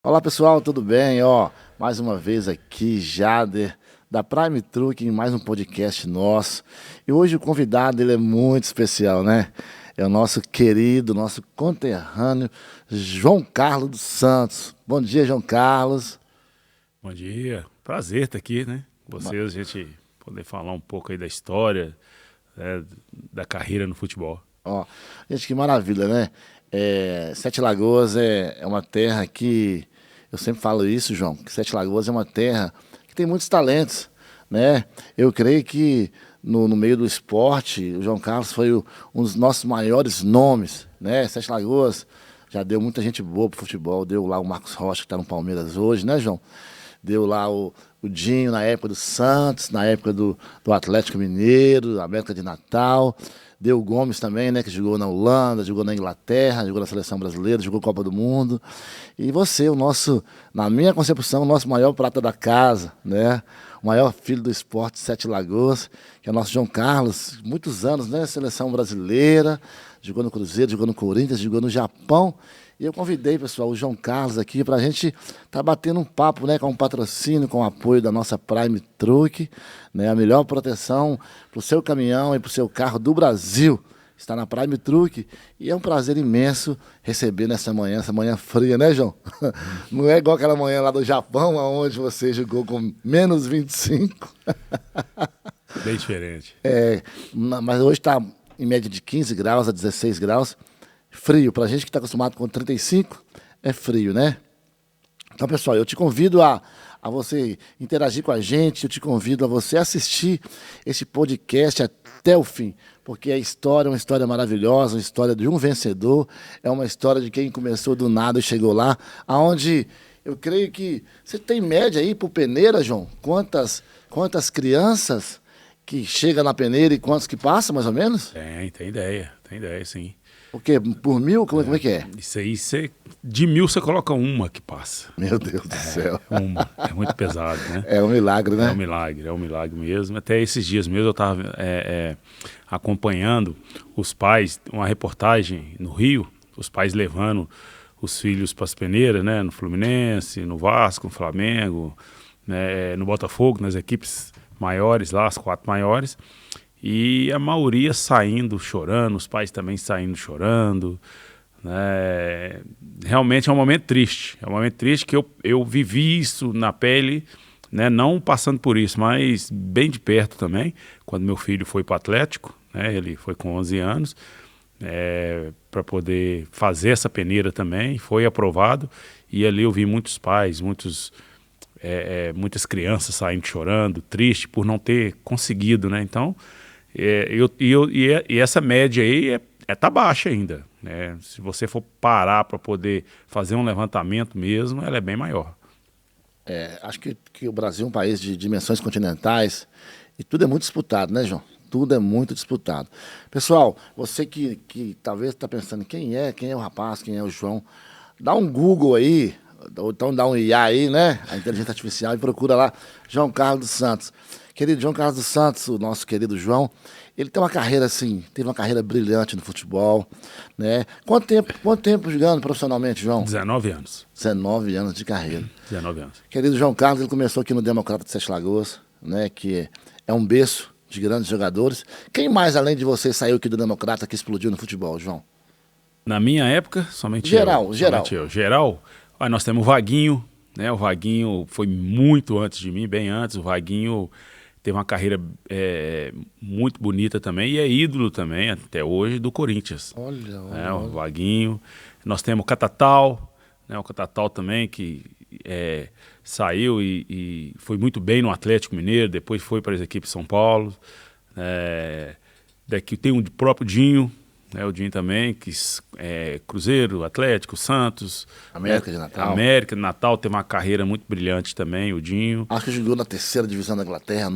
Olá pessoal, tudo bem? Mais uma vez aqui, Jader, da Prime Truck, em mais um podcast nosso. E hoje o convidado ele é muito especial, né? É o nosso querido, nosso conterrâneo, João Carlos dos Santos. Bom dia, João Carlos. Bom dia, prazer estar aqui, né? Com vocês, a gente poder falar um pouco aí da história, né, da carreira no futebol. Ó, gente, que maravilha, né? Sete Lagoas é uma terra que, eu sempre falo isso, João, que Sete Lagoas é uma terra que tem muitos talentos, né? Eu creio que no meio do esporte, o João Carlos foi um dos nossos maiores nomes, né? Sete Lagoas já deu muita gente boa pro futebol, deu lá o Marcos Rocha, que está no Palmeiras hoje, né, João? Deu lá o Dinho na época do Santos, na época do Atlético Mineiro, América de Natal. Deu o Gomes também, né, que jogou na Holanda, jogou na Inglaterra, jogou na Seleção Brasileira, jogou Copa do Mundo. E você, na minha concepção, o nosso maior prata da casa, né? O maior filho do esporte, Sete Lagoas, que é o nosso João Carlos, muitos anos, né? Seleção brasileira, jogou no Cruzeiro, jogou no Corinthians, jogou no Japão. E eu convidei, pessoal, o João Carlos aqui para a gente estar batendo um papo, né, com o patrocínio, com o apoio da nossa Prime Truck, né, a melhor proteção para o seu caminhão e para o seu carro do Brasil. Está na Prime Truck e é um prazer imenso receber nessa manhã, essa manhã fria, né, João? Não é igual aquela manhã lá do Japão, onde você jogou com menos 25. Bem diferente. Mas hoje está em média de 15 graus a 16 graus. Frio, pra gente que está acostumado com 35, é frio, né? Então, pessoal, eu te convido a você interagir com a gente, eu te convido a você assistir esse podcast até o fim, porque a história é uma história maravilhosa, uma história de um vencedor, é uma história de quem começou do nada e chegou lá, aonde eu creio que você tem média aí por peneira, João? Quantas crianças que chegam na peneira e quantos que passam, mais ou menos? Tem ideia, sim. O quê? Por mil? Como é que é? Isso aí, de 1000 você coloca uma que passa. Meu Deus do céu. Uma. É muito pesado, né? É um milagre, né? É um milagre mesmo. Até esses dias mesmo eu estava acompanhando os pais, uma reportagem no Rio, os pais levando os filhos para as peneiras, né? No Fluminense, no Vasco, no Flamengo, né? No Botafogo, nas equipes maiores lá, as 4 maiores. E a maioria saindo chorando, os pais também saindo chorando, né? Realmente é um momento triste. É um momento triste que eu vivi isso na pele, né? Não passando por isso, mas bem de perto também, quando meu filho foi para o Atlético, né? Ele foi com 11 anos, para poder fazer essa peneira também, foi aprovado, e ali eu vi muitos pais, muitas crianças saindo chorando, triste por não ter conseguido, né? Então, e essa média aí tá baixa ainda, né? Se você for parar para poder fazer um levantamento mesmo, ela é bem maior. Acho que o Brasil é um país de dimensões continentais e tudo é muito disputado, né, João? Tudo é muito disputado. Pessoal, você que talvez está pensando quem é o rapaz, quem é o João, dá um Google aí, ou então dá um IA aí, né? A inteligência artificial, e procura lá João Carlos dos Santos. Querido João Carlos dos Santos, o nosso querido João, ele tem uma carreira assim, teve uma carreira brilhante no futebol, né? Quanto tempo jogando profissionalmente, João? 19 anos. 19 anos de carreira. 19 anos. Querido João Carlos, ele começou aqui no Democrata de Sete Lagoas, né? Que é um berço de grandes jogadores. Quem mais, além de você, saiu aqui do Democrata que explodiu no futebol, João? Na minha época, somente Geral. Somente eu. Geral, aí nós temos o Vaguinho, né? O Vaguinho foi muito antes de mim, bem antes. O Vaguinho teve uma carreira muito bonita também e é ídolo também, até hoje, do Corinthians. Olha. O Vaguinho. Nós temos o Catatal, né? O Catatal também, que saiu e foi muito bem no Atlético Mineiro, depois foi para as equipes de São Paulo. Daqui tem o próprio Dinho, né? O Dinho também, que Cruzeiro, Atlético, Santos. América de Natal. América de Natal teve uma carreira muito brilhante também, o Dinho. Acho que jogou na terceira divisão da Inglaterra,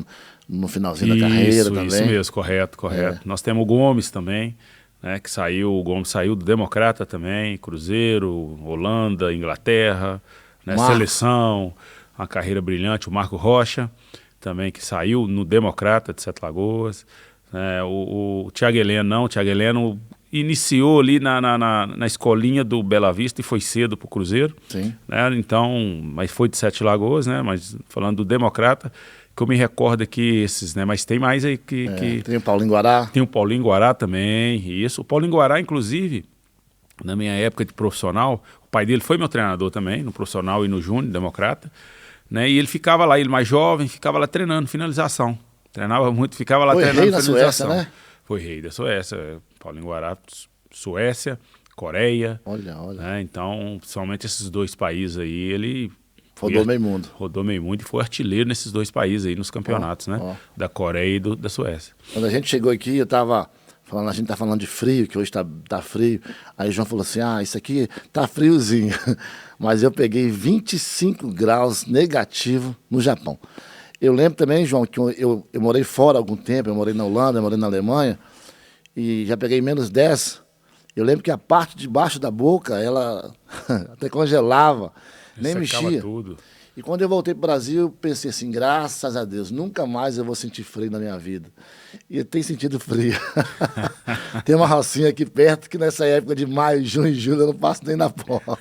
no finalzinho da carreira também. Isso mesmo, correto. Nós temos o Gomes também, né, o Gomes saiu do Democrata também, Cruzeiro, Holanda, Inglaterra, né, seleção, uma carreira brilhante. O Marco Rocha também, que saiu no Democrata de Sete Lagoas. O Thiago Heleno não, o Thiago Heleno iniciou ali na escolinha do Bela Vista e foi cedo para o Cruzeiro. Sim. Né? Então, mas foi de Sete Lagoas, né? Mas falando do Democrata, que eu me recordo aqui esses, né? Mas tem mais aí que... Tem o Paulinho Guará. Tem o Paulinho Guará também, isso. O Paulinho Guará, inclusive, na minha época de profissional, o pai dele foi meu treinador também, no profissional e no júnior, Democrata, né? E ele ficava lá, ele mais jovem, ficava lá treinando finalização. Treinava muito, ficava lá treinando finalização. Suécia, né? Foi rei da Suécia, Paulinho Guará, Suécia, Coreia. Olha. Né? Então, somente esses dois países aí, ele... Rodou meio mundo. Rodou meio mundo e foi artilheiro nesses dois países aí, nos campeonatos, né? Da Coreia e da Suécia. Quando a gente chegou aqui, eu tava falando, a gente tá falando de frio, que hoje tá frio. Aí o João falou assim, isso aqui tá friozinho. Mas eu peguei 25 graus negativo no Japão. Eu lembro também, João, que eu morei fora há algum tempo, eu morei na Holanda, eu morei na Alemanha, e já peguei -10. Eu lembro que a parte de baixo da boca, ela até congelava, nem mexia. Tudo. E quando eu voltei para o Brasil, eu pensei assim, graças a Deus, nunca mais eu vou sentir frio na minha vida. E eu tenho sentido frio. Tem uma rocinha aqui perto que nessa época de maio, junho e julho eu não passo nem na porta.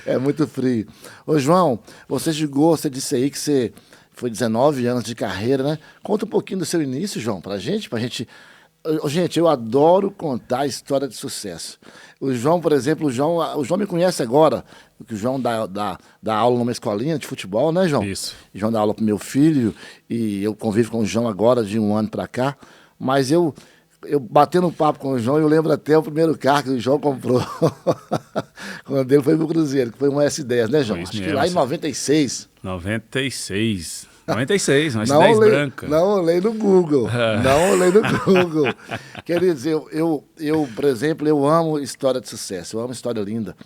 É muito frio. Ô João, você disse aí que você foi 19 anos de carreira, né? Conta um pouquinho do seu início, João, pra gente. Gente, eu adoro contar história de sucesso. O João, por exemplo, o João me conhece agora, porque o João dá aula numa escolinha de futebol, né, João? Isso. O João dá aula pro meu filho e eu convivo com o João agora de um ano para cá, mas eu batendo um papo com o João, eu lembro até o primeiro carro que o João comprou quando ele foi pro Cruzeiro, que foi um S10, né, João? Acho que lá em 96. 96, uma S10 branca. Não olhei no Google. Quer dizer, eu, por exemplo, eu amo história de sucesso, eu amo história linda.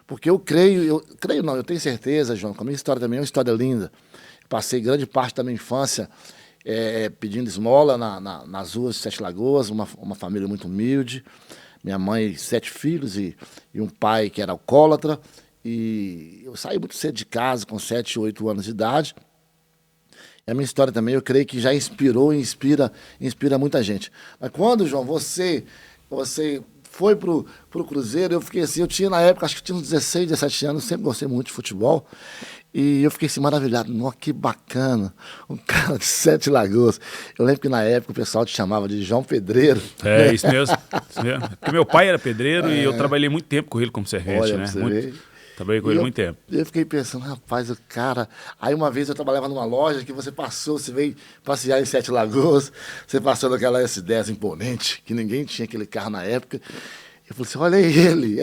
Porque eu tenho certeza, João, que a minha história também é uma história linda. Passei grande parte da minha infância pedindo esmola nas ruas de Sete Lagoas, uma família muito humilde. Minha mãe, 7 filhos e um pai que era alcoólatra. E eu saí muito cedo de casa, com 7, 8 anos de idade. E a minha história também, eu creio que já inspirou e inspira muita gente. Mas quando, João, você foi pro Cruzeiro, eu fiquei assim, eu tinha na época, acho que tinha uns 16, 17 anos, sempre gostei muito de futebol. E eu fiquei assim, maravilhado, nossa, que bacana, um cara de Sete Lagoas. Eu lembro que na época o pessoal te chamava de João Pedreiro. É, isso mesmo. Porque meu pai era pedreiro e eu trabalhei muito tempo com ele como servente, olha, né? Você vê. Trabalhei com ele muito tempo. Eu fiquei pensando, rapaz, o cara... Aí uma vez eu trabalhava numa loja que você veio passear em Sete Lagoas, você passou naquela S10 imponente, que ninguém tinha aquele carro na época. Eu falei assim, olha ele.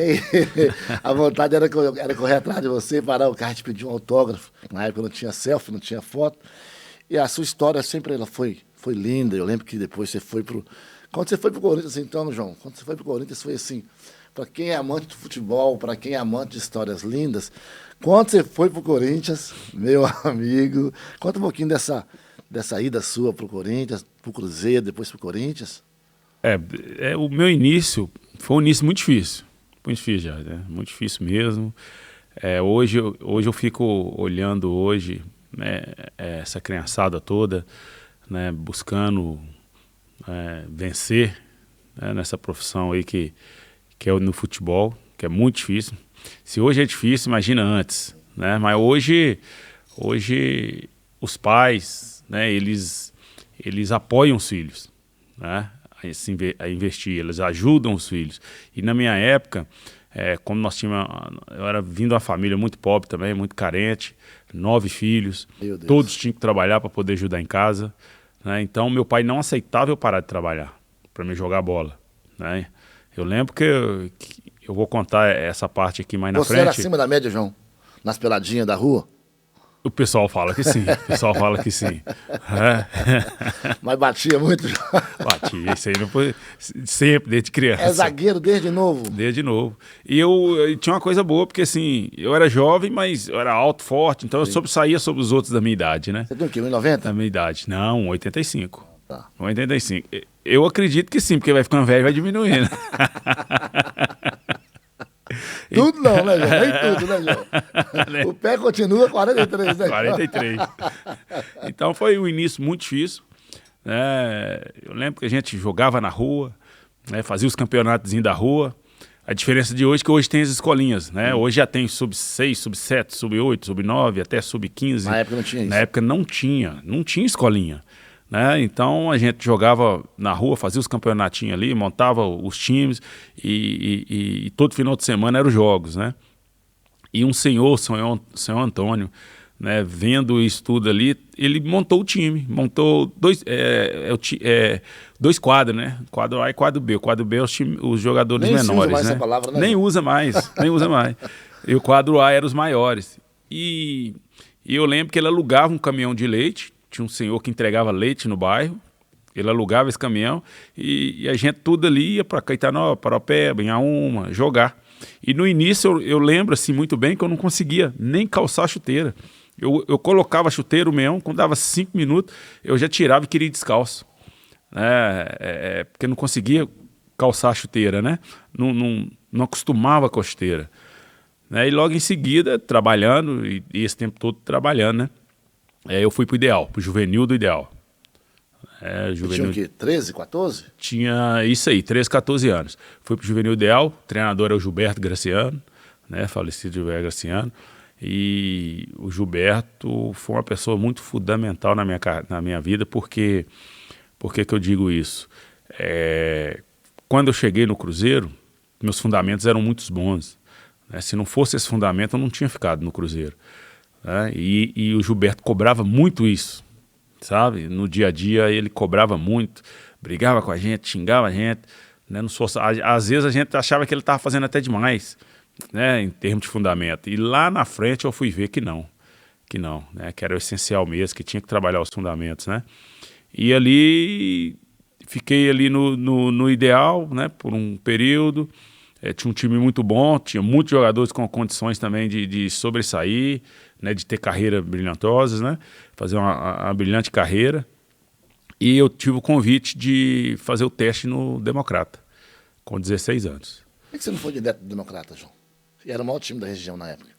A vontade era correr atrás de você, parar o carro e te pedir um autógrafo. Na época não tinha selfie, não tinha foto. E a sua história sempre ela foi linda. Eu lembro que depois você foi pro... Quando você foi pro Corinthians, então, João, quando você foi pro Corinthians foi assim... Para quem é amante do futebol, para quem é amante de histórias lindas, quando você foi para o Corinthians, meu amigo, conta um pouquinho dessa ida sua para o Corinthians, para o Cruzeiro, depois para o Corinthians. O meu início foi um início muito difícil já, né? Muito difícil mesmo. Hoje eu fico olhando hoje, né, essa criançada toda, né, buscando vencer, né, nessa profissão aí que é no futebol, que é muito difícil. Se hoje é difícil, imagina antes, né? Mas hoje os pais, né, eles apoiam os filhos, né, a investir, eles ajudam os filhos. E na minha época, como eu era vindo de uma família muito pobre também, muito carente, 9 filhos, todos tinham que trabalhar para poder ajudar em casa, né? Então meu pai não aceitava eu parar de trabalhar para me jogar bola, né? Eu lembro que eu vou contar essa parte aqui mais na frente. Você era acima da média, João? Nas peladinhas da rua? O pessoal fala que sim. Mas batia muito, João? Batia, isso aí não foi sempre, desde criança. É zagueiro desde novo? Desde novo. E eu tinha uma coisa boa, porque assim, eu era jovem, mas eu era alto, forte, então eu saía sobre os outros da minha idade, né? Você tem o quê, 1,90? Da minha idade. Não, 85. Tá. 85. Eu acredito que sim, porque vai ficando velho e vai diminuindo. Tudo não, né, João? Nem tudo, né, João? O pé continua 43, né? 43. Então foi um início muito difícil, né? Eu lembro que a gente jogava na rua, né? Fazia os campeonatos da rua. A diferença de hoje é que hoje tem as escolinhas, né? Hoje já tem sub-6, sub-7, sub-8, sub-9, até sub-15. Na época não tinha isso. Na época não tinha escolinha, né? Então a gente jogava na rua, fazia os campeonatinhos ali, montava os times e todo final de semana eram os jogos, né? E um senhor, senhor Antônio, né, vendo isso tudo ali, ele montou o time, montou dois quadros, né? Quadro A e quadro B. O quadro B é os jogadores nem menores, usa mais né? essa palavra, né? Nem usa mais. E o quadro A era os maiores. E eu lembro que ele alugava um caminhão de leite, tinha um senhor que entregava leite no bairro, ele alugava esse caminhão e a gente tudo ali ia para Caetanópolis, Paraupeba, Inhaúma, jogar. E no início eu lembro assim muito bem que eu não conseguia nem calçar a chuteira. Eu colocava a chuteira, o meião, quando dava 5 minutos, eu já tirava e queria ir descalço. Porque não conseguia calçar a chuteira, né? Não acostumava com a chuteira. Né? E logo em seguida, trabalhando, e esse tempo todo trabalhando, né? Eu fui pro Ideal, pro juvenil do Ideal. Tinha o quê? 13, 14? Tinha isso aí, 13, 14 anos. Fui pro juvenil Ideal, o treinador é o Gilberto Graciano, né? Falecido Gilberto Graciano. E o Gilberto foi uma pessoa muito fundamental na minha vida, porque que eu digo isso? Quando eu cheguei no Cruzeiro, meus fundamentos eram muito bons. Né? Se não fosse esse fundamento, eu não tinha ficado no Cruzeiro. Né? E o Gilberto cobrava muito isso, sabe? No dia a dia ele cobrava muito, brigava com a gente, xingava a gente. Né? Às vezes a gente achava que ele estava fazendo até demais, né, em termos de fundamento. E lá na frente eu fui ver que não, né, que era o essencial mesmo, que tinha que trabalhar os fundamentos, né. E ali, fiquei ali no Ideal, né, por um período, tinha um time muito bom, tinha muitos jogadores com condições também de sobressair, né, de ter carreira brilhantosas, né, fazer uma brilhante carreira. E eu tive o convite de fazer o teste no Democrata, com 16 anos. Por que você não foi direto do Democrata, João? Era o maior time da região na época.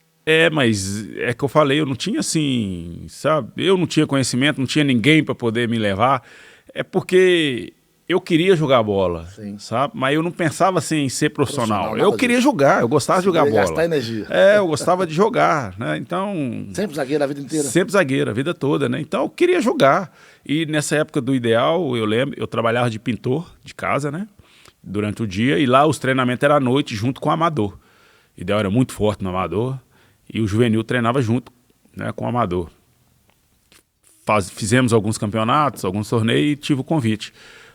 Mas é que eu falei, eu não tinha assim, sabe? Eu não tinha conhecimento, não tinha ninguém para poder me levar. É porque eu queria jogar bola, sim, sabe? Mas eu não pensava assim em ser profissional. Eu queria jogar, eu gostava de jogar bola. Gastar energia. Eu gostava de jogar, né? Então... Sempre zagueiro a vida inteira? Sempre zagueiro, a vida toda, né? Então eu queria jogar. E nessa época do Ideal, eu lembro, eu trabalhava de pintor de casa, né? Durante o dia, e lá os treinamentos eram à noite junto com o amador. O Ideal era muito forte no amador e o juvenil treinava junto, né, com o amador. Fizemos alguns campeonatos, alguns torneios e tive o convite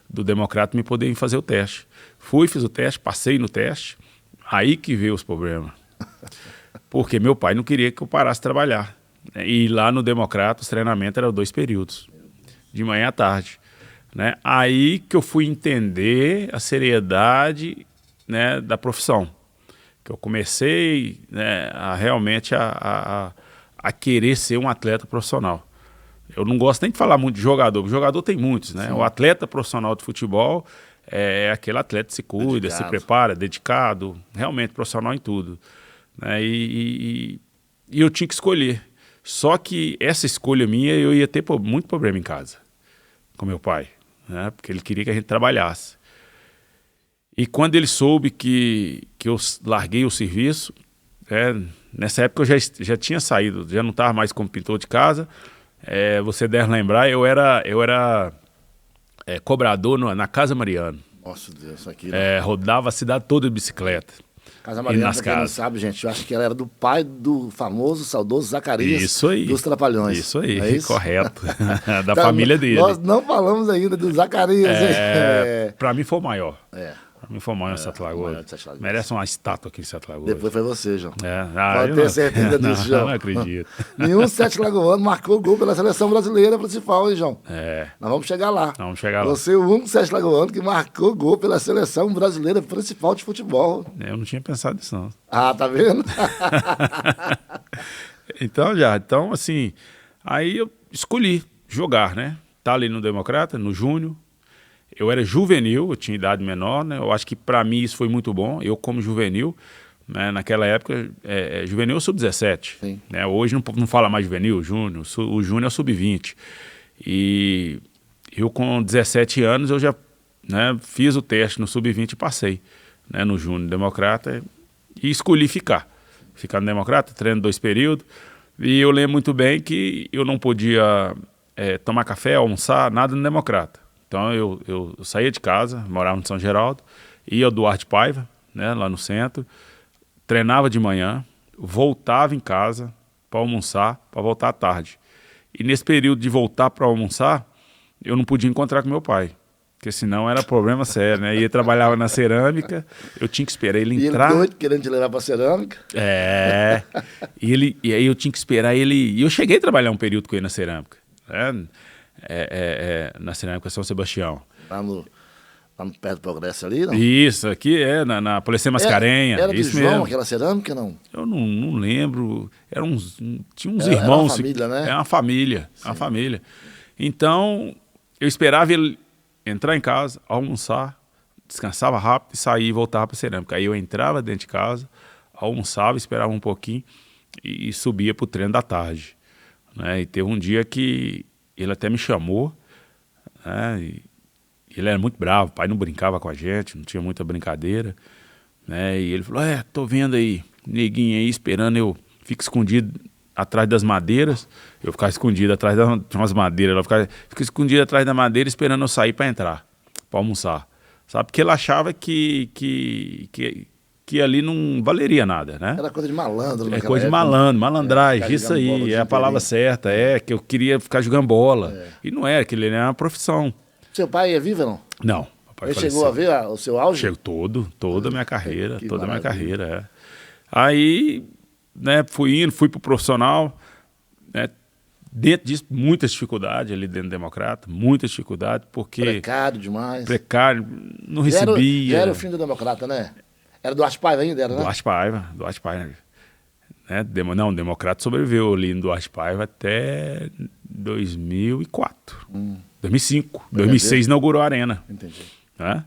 do Democrata me poder fazer o teste. Fiz o teste, passei no teste, aí que veio os problemas. Porque meu pai não queria que eu parasse de trabalhar. E lá no Democrata os treinamentos eram 2 períodos, de manhã à tarde. Né? Aí que eu fui entender a seriedade, né, da profissão. Que eu comecei, né, a realmente a querer ser um atleta profissional. Eu não gosto nem de falar muito de jogador, porque jogador tem muitos, né? Sim. O atleta profissional de futebol é aquele atleta que se cuida, dedicado, se prepara, dedicado, realmente profissional em tudo. Né? E eu tinha que escolher. Só que essa escolha minha, eu ia ter muito problema em casa com meu pai, né? Porque ele queria que a gente trabalhasse. E quando ele soube que eu larguei o serviço, nessa época eu já tinha saído, já não estava mais como pintor de casa. Você deve lembrar, eu era cobrador na Casa Mariano. Nossa Deus, isso aqui. Rodava a cidade toda de bicicleta. Casa Mariano, pra quem não sabe, gente, eu acho que ela era do pai do famoso, saudoso Zacarias. Isso aí. Dos Trapalhões. Isso aí, é isso? Correto. Da família dele. Nós não falamos ainda do Zacarias. Para mim foi o maior. Me formou em Sete Lagoas. Merece uma estátua aqui em Sete Lagoas. Depois foi você, João. Pode ter certeza disso, João. Não acredito. Nenhum Sete Lagoano marcou gol pela seleção brasileira principal, hein, João? Nós vamos chegar lá. Você é o único Sete Lagoano que marcou gol pela seleção brasileira principal de futebol. Eu não tinha pensado nisso, não. Tá vendo? Então, assim, aí eu escolhi jogar, né? Tá ali no Democrata, no Júnior. Eu era juvenil, eu tinha idade menor, né? Eu acho que para mim isso foi muito bom. Eu como juvenil, né? Naquela época, juvenil é sub-17. Né? Hoje não fala mais juvenil, júnior. O júnior é sub-20. E eu com 17 anos, eu já né, fiz o teste no Sub-20 e passei, né, no Júnior Democrata e escolhi ficar no Democrata, treino 2 períodos. E eu lembro muito bem que eu não podia tomar café, almoçar, nada no Democrata. Então eu saía de casa, morava no São Geraldo, ia ao Duarte Paiva, né, lá no centro, treinava de manhã, voltava em casa para almoçar, para voltar à tarde. E nesse período de voltar para almoçar, eu não podia encontrar com meu pai, porque senão era problema sério, né? Ele trabalhava na cerâmica, eu tinha que esperar ele entrar. E ele doido, querendo te levar para cerâmica. E aí eu tinha que esperar ele. E eu cheguei a trabalhar um período com ele na cerâmica, né? Na cerâmica São Sebastião. Lá no perto do Progresso ali, não? Isso, aqui na Policê Mascarenha. Era isso do João, mesmo. aquela cerâmica, não? Eu não lembro. Tinha uns Era irmãos. uma família, né? É uma família. Sim. Uma família. Então, eu esperava ele entrar em casa, almoçar, descansava rápido e sair e voltava para a cerâmica. Aí eu entrava dentro de casa, almoçava, esperava um pouquinho e subia para o treino da tarde, né? E teve um dia que ele até me chamou, né? E ele era muito bravo, o pai não brincava com a gente, não tinha muita brincadeira, né? E ele falou, tô vendo aí, neguinho aí esperando, eu fico escondido atrás das madeiras, eu ficava escondido atrás de umas madeiras, ela ficava escondido atrás da madeira esperando eu sair para entrar, para almoçar, sabe? Porque ele achava que ali não valeria nada, né? Era coisa de malandro. É coisa de malandro, malandragem, isso aí, é a palavra certa, que eu queria ficar jogando bola, e não era, que ele era uma profissão. Seu pai é vivo ou não? Não. Papai ele faleceu. Chegou a ver o seu auge? Chegou toda a minha carreira, toda a minha carreira, Aí, né, fui pro profissional, né, dentro disso, muita dificuldade ali dentro do Democrata, muita dificuldade, porque... Precário demais. Precário, não recebia... Já era o fim do Democrata, né? Era do Duarte Paiva ainda, era, né? Duarte Paiva. Né? Não, o Democrata sobreviveu ali no Duarte Paiva até 2004. 2005. 2006 inaugurou a Arena. Entendi. Né?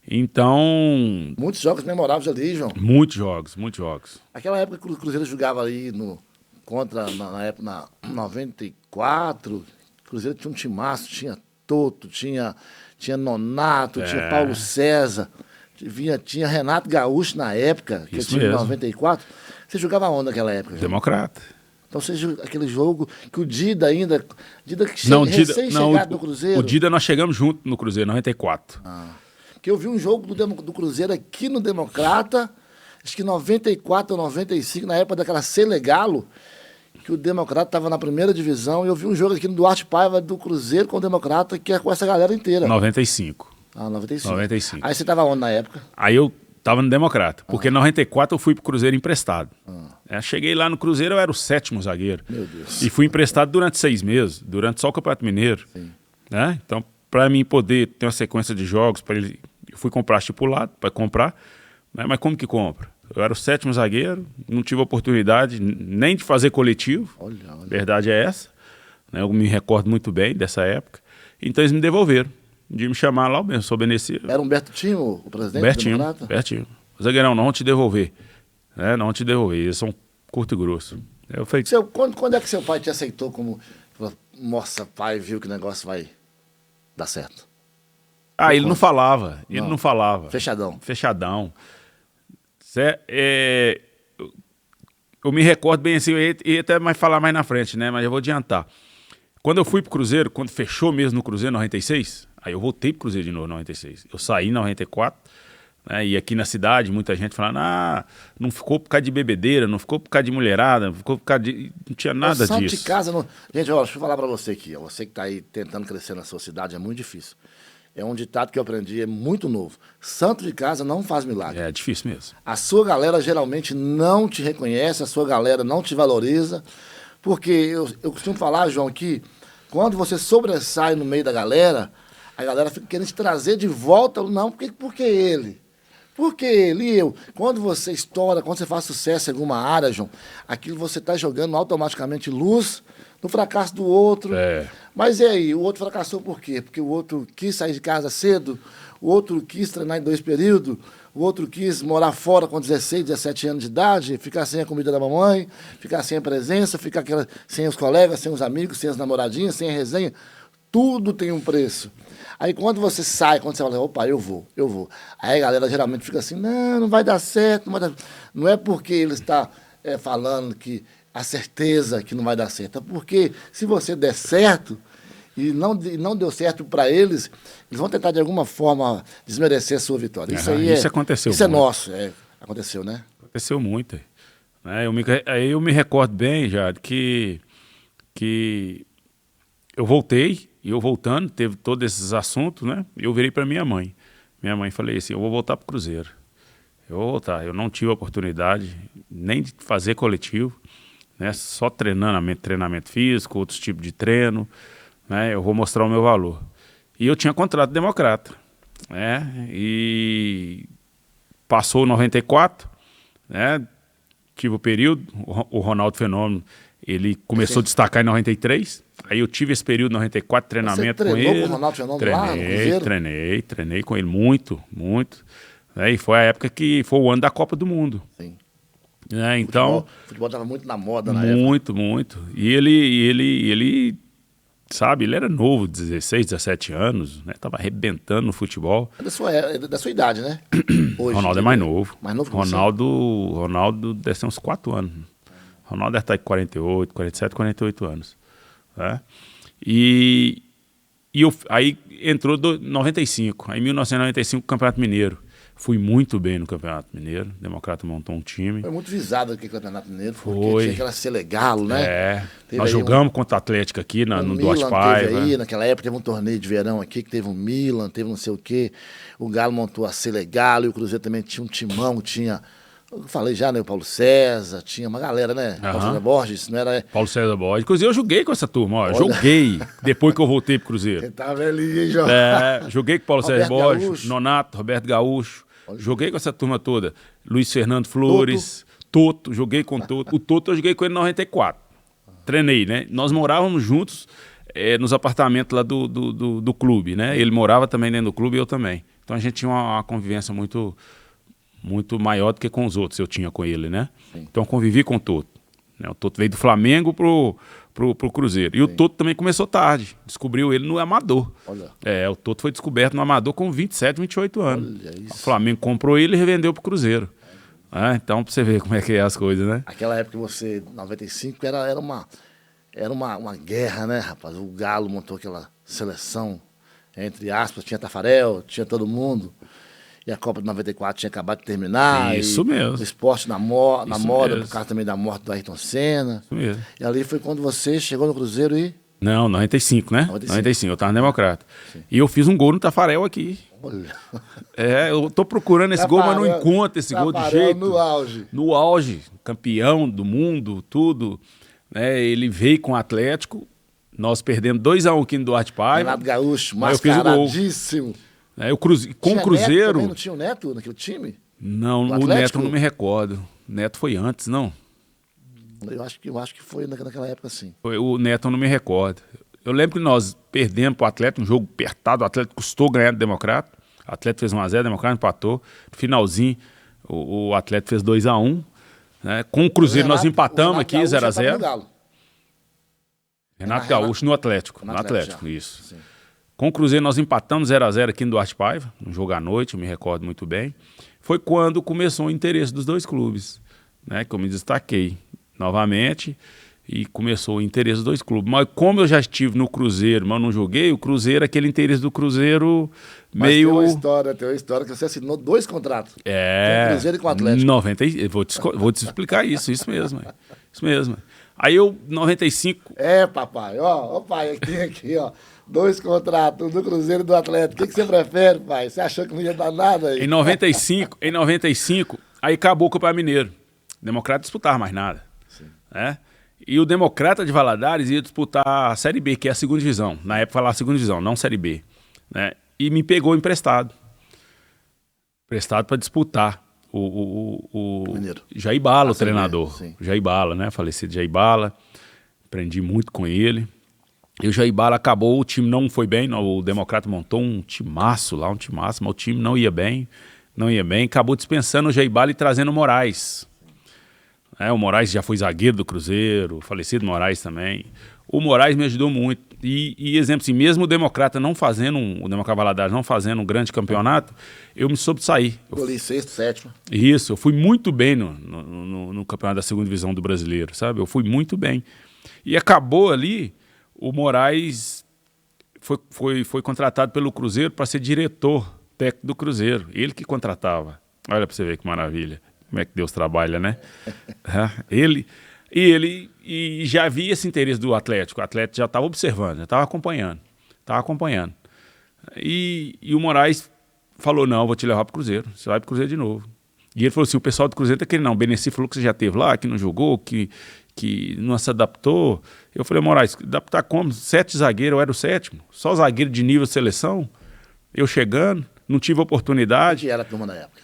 Então... Muitos jogos memoráveis ali, João. Muitos jogos. Aquela época que o Cruzeiro jogava ali na época, na 94, o Cruzeiro tinha um timaço, tinha Toto, tinha Nonato, tinha Paulo César, tinha Renato Gaúcho na época, que eu tinha em 94. Você jogava onde naquela época? João? Democrata. Então aquele jogo que o Dida recém-chegado no Cruzeiro. O Dida nós chegamos junto no Cruzeiro, 94. Que eu vi um jogo do Cruzeiro aqui no Democrata, acho que 94 ou 95, na época daquela Selegalo, que o Democrata estava na primeira divisão, e eu vi um jogo aqui no Duarte Paiva do Cruzeiro com o Democrata, que é com essa galera inteira. 95. 95. Aí você estava onde na época? Aí eu estava no Democrata, porque em 94 eu fui pro Cruzeiro emprestado. Cheguei lá no Cruzeiro, eu era o 7º zagueiro. Meu Deus. E fui emprestado durante 6 meses, durante só o Campeonato Mineiro. Sim. Né? Então, para mim poder ter uma sequência de jogos, eu fui comprar estipulado para comprar, né? Mas como que compra? Eu era o 7º zagueiro, não tive oportunidade nem de fazer coletivo. Olha. Verdade é essa. Né? Eu me recordo muito bem dessa época. Então eles me devolveram. De me chamar lá, eu sou Benecido. Era Humberto Timo, o presidente do Democrata? Bertinho. Zagueirão, não vão te devolver. Né? Não vão te devolver. Eles são curto e grosso. Eu falei, quando é que seu pai te aceitou como... Nossa, pai, viu que o negócio vai dar certo? Ele não falava. Ele não falava. Fechadão. Eu me recordo bem assim, eu ia até mais falar mais na frente, né? Mas eu vou adiantar. Quando eu fui pro Cruzeiro, quando fechou mesmo no Cruzeiro em 96, aí eu voltei pro Cruzeiro de novo em 96. Eu saí em 94, né? E aqui na cidade, muita gente falando, não ficou por causa de bebedeira, não ficou por causa de mulherada, não ficou por causa de... Não tinha nada disso. Santo de casa... Gente, olha, deixa eu falar pra você aqui. Você que tá aí tentando crescer na sua cidade, é muito difícil. É um ditado que eu aprendi, é muito novo. Santo de casa não faz milagre. É difícil mesmo. A sua galera geralmente não te reconhece, a sua galera não te valoriza, porque eu costumo falar, João, que quando você sobressai no meio da galera, a galera fica querendo te trazer de volta. Não, porque ele. Porque ele e eu. Quando você estoura, quando você faz sucesso em alguma área, João, aquilo você está jogando automaticamente luz no fracasso do outro. Mas e aí, o outro fracassou por quê? Porque o outro quis sair de casa cedo, o outro quis treinar em 2 períodos, o outro quis morar fora com 16, 17 anos de idade, ficar sem a comida da mamãe, ficar sem a presença, ficar sem os colegas, sem os amigos, sem as namoradinhas, sem a resenha. tudo tem um preço. Aí quando você sai, quando você fala, opa, eu vou. Aí a galera geralmente fica assim, não vai dar certo. Não é porque ele está falando que a certeza que não vai dar certo, é porque se você der certo e não deu certo para eles vão tentar de alguma forma desmerecer a sua vitória. Isso aconteceu. Isso muito. É nosso, aconteceu, né? Aconteceu muito. Eu me recordo bem, já que eu voltei, e eu voltando, teve todos esses assuntos, né? Eu virei para minha mãe. Minha mãe falei assim, eu vou voltar para o Cruzeiro. Eu vou voltar. Eu não tive a oportunidade nem de fazer coletivo, né? Só treinamento físico, outros tipos de treino, né? Eu vou mostrar o meu valor. E eu tinha contrato democrata, né? E passou 94, né? Tive o período, o Ronaldo Fenômeno, ele começou a destacar em 93, aí eu tive esse período em 94, treinamento com ele. Você treinou com o Ronaldo Fenômeno lá no Cruzeiro? Treinei com ele muito. Né? E foi a época que foi o ano da Copa do Mundo. Sim. Então, o futebol estava muito na moda na época. Muito. E ele, sabe, ele era novo, 16, 17 anos, né? Tava arrebentando no futebol. É da sua idade, né? Hoje, Ronaldo é mais novo. Mais novo que Ronaldo deve ter uns 4 anos. Ronaldo deve estar com 48, 47, 48 anos. Né? Aí entrou 95. Aí em 1995 o Campeonato Mineiro. Fui muito bem no Campeonato Mineiro. O Democrata montou um time. Foi muito visado aqui o Campeonato Mineiro, porque tinha aquela Selegalo, né? Nós jogamos contra o Atlético aqui no Duarte Paiva. Aí, naquela época teve um torneio de verão aqui, que teve um Milan, teve não sei o quê. O Galo montou a Selegalo e o Cruzeiro também tinha um timão, tinha... Eu falei já, né? O Paulo César, tinha uma galera, né? Paulo César Borges, não era... Paulo César Borges. Inclusive, eu joguei com essa turma, ó. Joguei depois que eu voltei pro Cruzeiro. Você tá velhinho, hein, João? Joguei com o Paulo César Borges, Nonato, Roberto Gaúcho. Joguei com essa turma toda. Luiz Fernando Flores, Toto, joguei com Toto. O Toto eu joguei com ele em 94. Treinei, né? Nós morávamos juntos nos apartamentos lá do clube, né? Ele morava também dentro do clube e eu também. Então a gente tinha uma convivência muito maior do que com os outros, eu tinha com ele, né? Sim. Então eu convivi com o Toto. Né? O Toto veio do Flamengo pro Cruzeiro. E o Toto também começou tarde. Descobriu ele no Amador. Olha. O Toto foi descoberto no Amador com 27, 28 anos. Olha isso. O Flamengo comprou ele e revendeu pro Cruzeiro. Então, pra você ver como é que é as coisas, né? Aquela época que você, 95, era uma guerra, né, rapaz? O Galo montou aquela seleção, entre aspas, tinha Tafarel, tinha todo mundo. E a Copa de 94 tinha acabado de terminar. Isso mesmo. O esporte na moda, por causa também da morte do Ayrton Senna. Isso mesmo. E ali foi quando você chegou no Cruzeiro e... Não, 95, né? 95, eu tava no Democrata. Sim. E eu fiz um gol no Tafarel aqui. Olha. Eu tô procurando esse gol, mas não encontro esse gol de jeito. No auge. No auge. Campeão do mundo, tudo. Né? Ele veio com o Atlético. Nós perdemos 2-1 aqui no Duarte Paiva. Renato Gaúcho, mascaradíssimo. Com o Cruzeiro... Neto, não tinha o Neto naquele time? Não, o Neto não me recordo. O Neto foi antes, não? Eu acho que foi naquela época, sim. O Neto não me recordo. Eu lembro que nós perdemos para o Atlético, um jogo apertado, o Atlético custou ganhar do Democrata. O Atlético fez 1-0, o Democrata empatou. No finalzinho, o Atlético fez 2-1. Né? Com o Cruzeiro nós empatamos aqui, 0-0. Renato Gaúcho no Atlético. No Atlético, isso. Sim. Com o Cruzeiro nós empatamos 0-0 aqui no Duarte Paiva, um jogo à noite, eu me recordo muito bem. Foi quando começou o interesse dos dois clubes, né, que eu me destaquei novamente e começou o interesse dos dois clubes. Mas como eu já estive no Cruzeiro, mas não joguei, o Cruzeiro, aquele interesse do Cruzeiro meio... Mas tem uma história que você assinou 2 contratos. Com o Cruzeiro e com o Atlético. Vou te explicar isso mesmo. Isso mesmo. Aí eu, 95... papai, ó pai, tem aqui, ó. 2 contratos, do Cruzeiro e do Atlético. O que você prefere, pai? Você achou que não ia dar nada aí? Em 95, aí acabou o Campeonato Mineiro. O Democrata disputava mais nada. Né? E o Democrata de Valadares ia disputar a Série B, que é a 2ª divisão. Na época falava 2ª divisão, não Série B. Né? E me pegou emprestado. Emprestado para disputar o Jair Bala, o treinador. Jair Bala, né? Falecido Jair Bala. Aprendi muito com ele. E o Jair Bala acabou, o time não foi bem, o Democrata montou um timaço lá, mas o time não ia bem, acabou dispensando o Jair Bala e trazendo o Moraes. O Moraes já foi zagueiro do Cruzeiro, o falecido Moraes também. O Moraes me ajudou muito. E exemplo assim, mesmo o Democrata não fazendo, o Democrata Valadares não fazendo um grande campeonato, eu me soube sair. Eu ali sexto, sétimo. Isso, eu fui muito bem no campeonato da segunda divisão do Brasileiro, sabe? Eu fui muito bem. E acabou ali, o Moraes foi contratado pelo Cruzeiro para ser diretor técnico do Cruzeiro. Ele que contratava. Olha para você ver que maravilha. Como é que Deus trabalha, né? Ele já havia esse interesse do Atlético. O Atlético já estava observando, já estava acompanhando. E o Moraes falou, não, vou te levar para o Cruzeiro. Você vai para o Cruzeiro de novo. E ele falou assim, o pessoal do Cruzeiro está querendo, não. O Beneci falou que você já esteve lá, que não jogou, que não se adaptou. Eu falei, Moraes, adaptar como? 7 zagueiros, eu era o 7º. Só zagueiro de nível de seleção. Eu chegando, não tive oportunidade. Quem era a turma da época?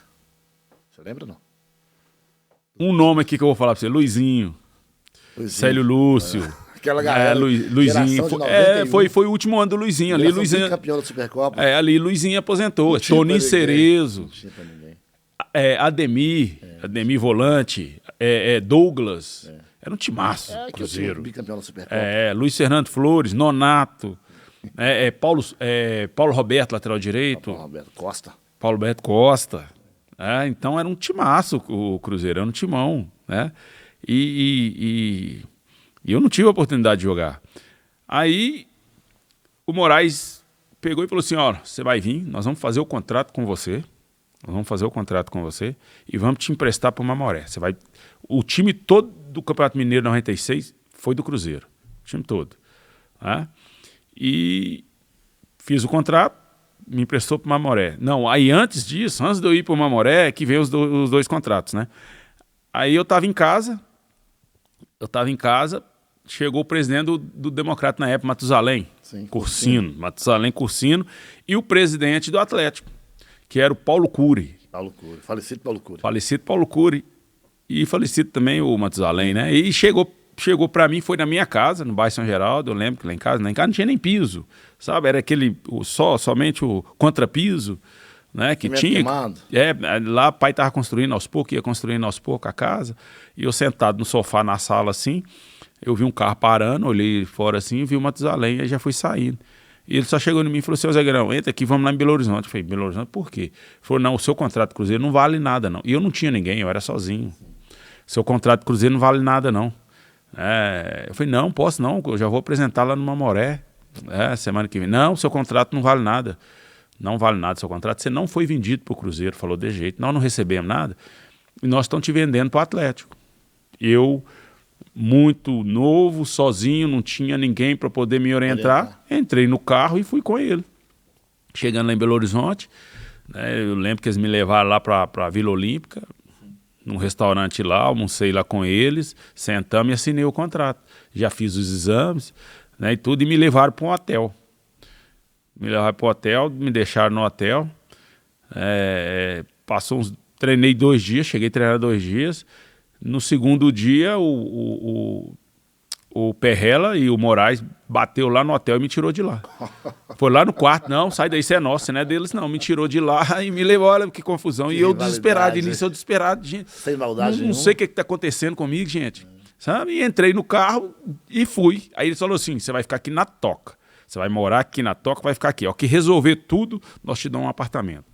Você lembra ou não? Um nome aqui que eu vou falar para você, Luizinho. Célio Lúcio. Aquela galera. Luizinho. Foi o último ano do Luizinho. Ali, Luizinho. Campeão da Supercopa. Ali Luizinho aposentou. Toninho Cerezo. Não tinha pra ninguém. Ademir Volante. Douglas. Era um timaço. Cruzeiro. Bicampeão da Supercopa. Luiz Fernando Flores, Nonato. Paulo Roberto, lateral direito. Paulo Roberto Costa. Então era um timaço o Cruzeiro, era um timão, né? E eu não tive a oportunidade de jogar. Aí o Moraes pegou e falou assim, ó, você vai vir, nós vamos fazer o contrato com você, e vamos te emprestar para o Mamoré. O time todo do Campeonato Mineiro 96 foi do Cruzeiro, o time todo. Né? E fiz o contrato, me emprestou para o Mamoré. Não, aí antes disso, antes de eu ir para o Mamoré, que veio os 2 contratos, né? Aí eu estava em casa, chegou o presidente do Democrata na época, Matusalém, Matusalém Cursino, e o presidente do Atlético, que era o Paulo Cury. Falecido Paulo Cury. Falecido Paulo Cury. E falecido também o Matusalém, né? E chegou para mim, foi na minha casa, no bairro São Geraldo, eu lembro que lá em casa não tinha nem piso, sabe? Era somente o contrapiso, né? Que tinha. Lá o pai estava construindo aos poucos, ia construindo aos poucos a casa, e eu sentado no sofá na sala assim, eu vi um carro parando, olhei fora assim, vi o Matusalém, aí já fui saindo. E ele só chegou em mim e falou assim, ô Zé Grão, entra aqui, vamos lá em Belo Horizonte. Eu falei, Belo Horizonte, por quê? Ele falou, não, o seu contrato Cruzeiro não vale nada, não. E eu não tinha ninguém, eu era sozinho. Seu contrato Cruzeiro não vale nada, não. Eu falei, não, posso não, eu já vou apresentar lá no Mamoré, semana que vem. Não, seu contrato não vale nada. Não vale nada seu contrato, você não foi vendido para o Cruzeiro. Falou, de jeito, nós não recebemos nada e nós estamos te vendendo para o Atlético. Eu, muito novo, sozinho, não tinha ninguém para poder me orientar, entrei no carro e fui com ele. Chegando lá em Belo Horizonte, né, eu lembro que eles me levaram lá para a Vila Olímpica, num restaurante lá, almocei lá com eles, sentamos e assinei o contrato. Já fiz os exames, né, e tudo, e me levaram para um hotel. Me deixaram no hotel. Treinei 2 dias, cheguei a treinar 2 dias. No segundo dia, o Perrella e o Moraes bateu lá no hotel e me tirou de lá. Foi lá no quarto, não, sai daí, você é nosso, você não é deles, não. Me tirou de lá e me levou, olha que confusão. E eu desesperado, início eu desesperado, gente. Sem maldade não sei o que está acontecendo comigo, gente. Sabe? E entrei no carro e fui. Aí ele falou assim, você vai ficar aqui na toca. Você vai morar aqui na toca, vai ficar aqui. Ó, que resolver tudo, nós te damos um apartamento.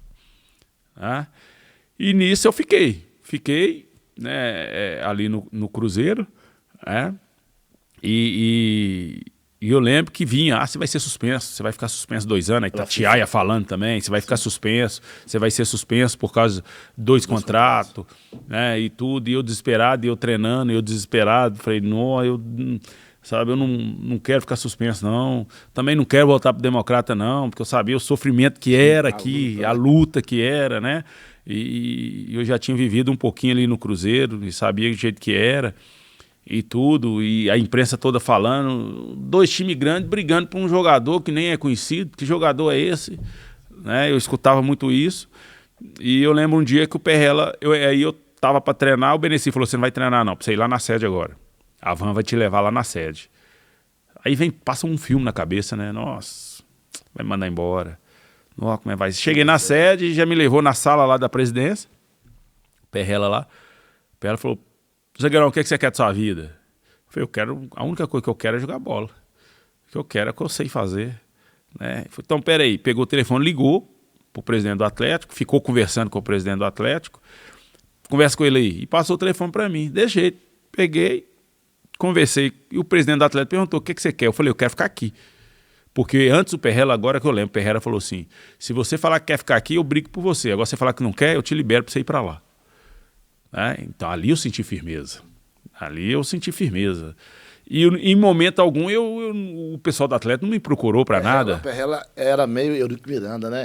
E nisso eu fiquei, né, ali no Cruzeiro, e eu lembro que vinha, você vai ser suspenso, você vai ficar suspenso 2 anos, aí tá Tiaia falando também, você vai ficar suspenso, você vai ser suspenso por causa de 2 contratos, né, e tudo, e eu desesperado, e eu treinando, e eu desesperado, falei, não, eu não quero ficar suspenso, não, também não quero voltar pro Democrata, não, porque eu sabia o sofrimento que era aqui, a luta que era, né, e eu já tinha vivido um pouquinho ali no Cruzeiro, e sabia do jeito que era, e tudo, e a imprensa toda falando, 2 times grandes brigando por um jogador que nem é conhecido, que jogador é esse? Né? Eu escutava muito isso, e eu lembro um dia que o Perrella, aí eu tava para treinar, o Beneci falou, você não vai treinar não, pra você ir lá na sede agora, a van vai te levar lá na sede. Aí passa um filme na cabeça, né, nossa, vai me mandar embora, nossa, como é que vai? Cheguei na sede, já me levou na sala lá da presidência, o Perrella lá, o Perrella falou, Zagueirão, o que você quer da sua vida? Eu falei, a única coisa que eu quero é jogar bola. O que eu quero é o que eu sei fazer. Né? Falei, então, peraí, pegou o telefone, ligou pro presidente do Atlético, ficou conversando com o presidente do Atlético, conversa com ele aí, e passou o telefone para mim. De jeito, peguei, conversei, e o presidente do Atlético perguntou, o que você quer? Eu falei, eu quero ficar aqui. Porque antes o Perrella, agora que eu lembro, o Perrella falou assim, se você falar que quer ficar aqui, eu brigo por você. Agora, se você falar que não quer, eu te libero para você ir para lá. Né? Então, ali eu senti firmeza. E em momento algum, o pessoal do Atlético não me procurou para nada. O Perrella era meio Eurico Miranda, né?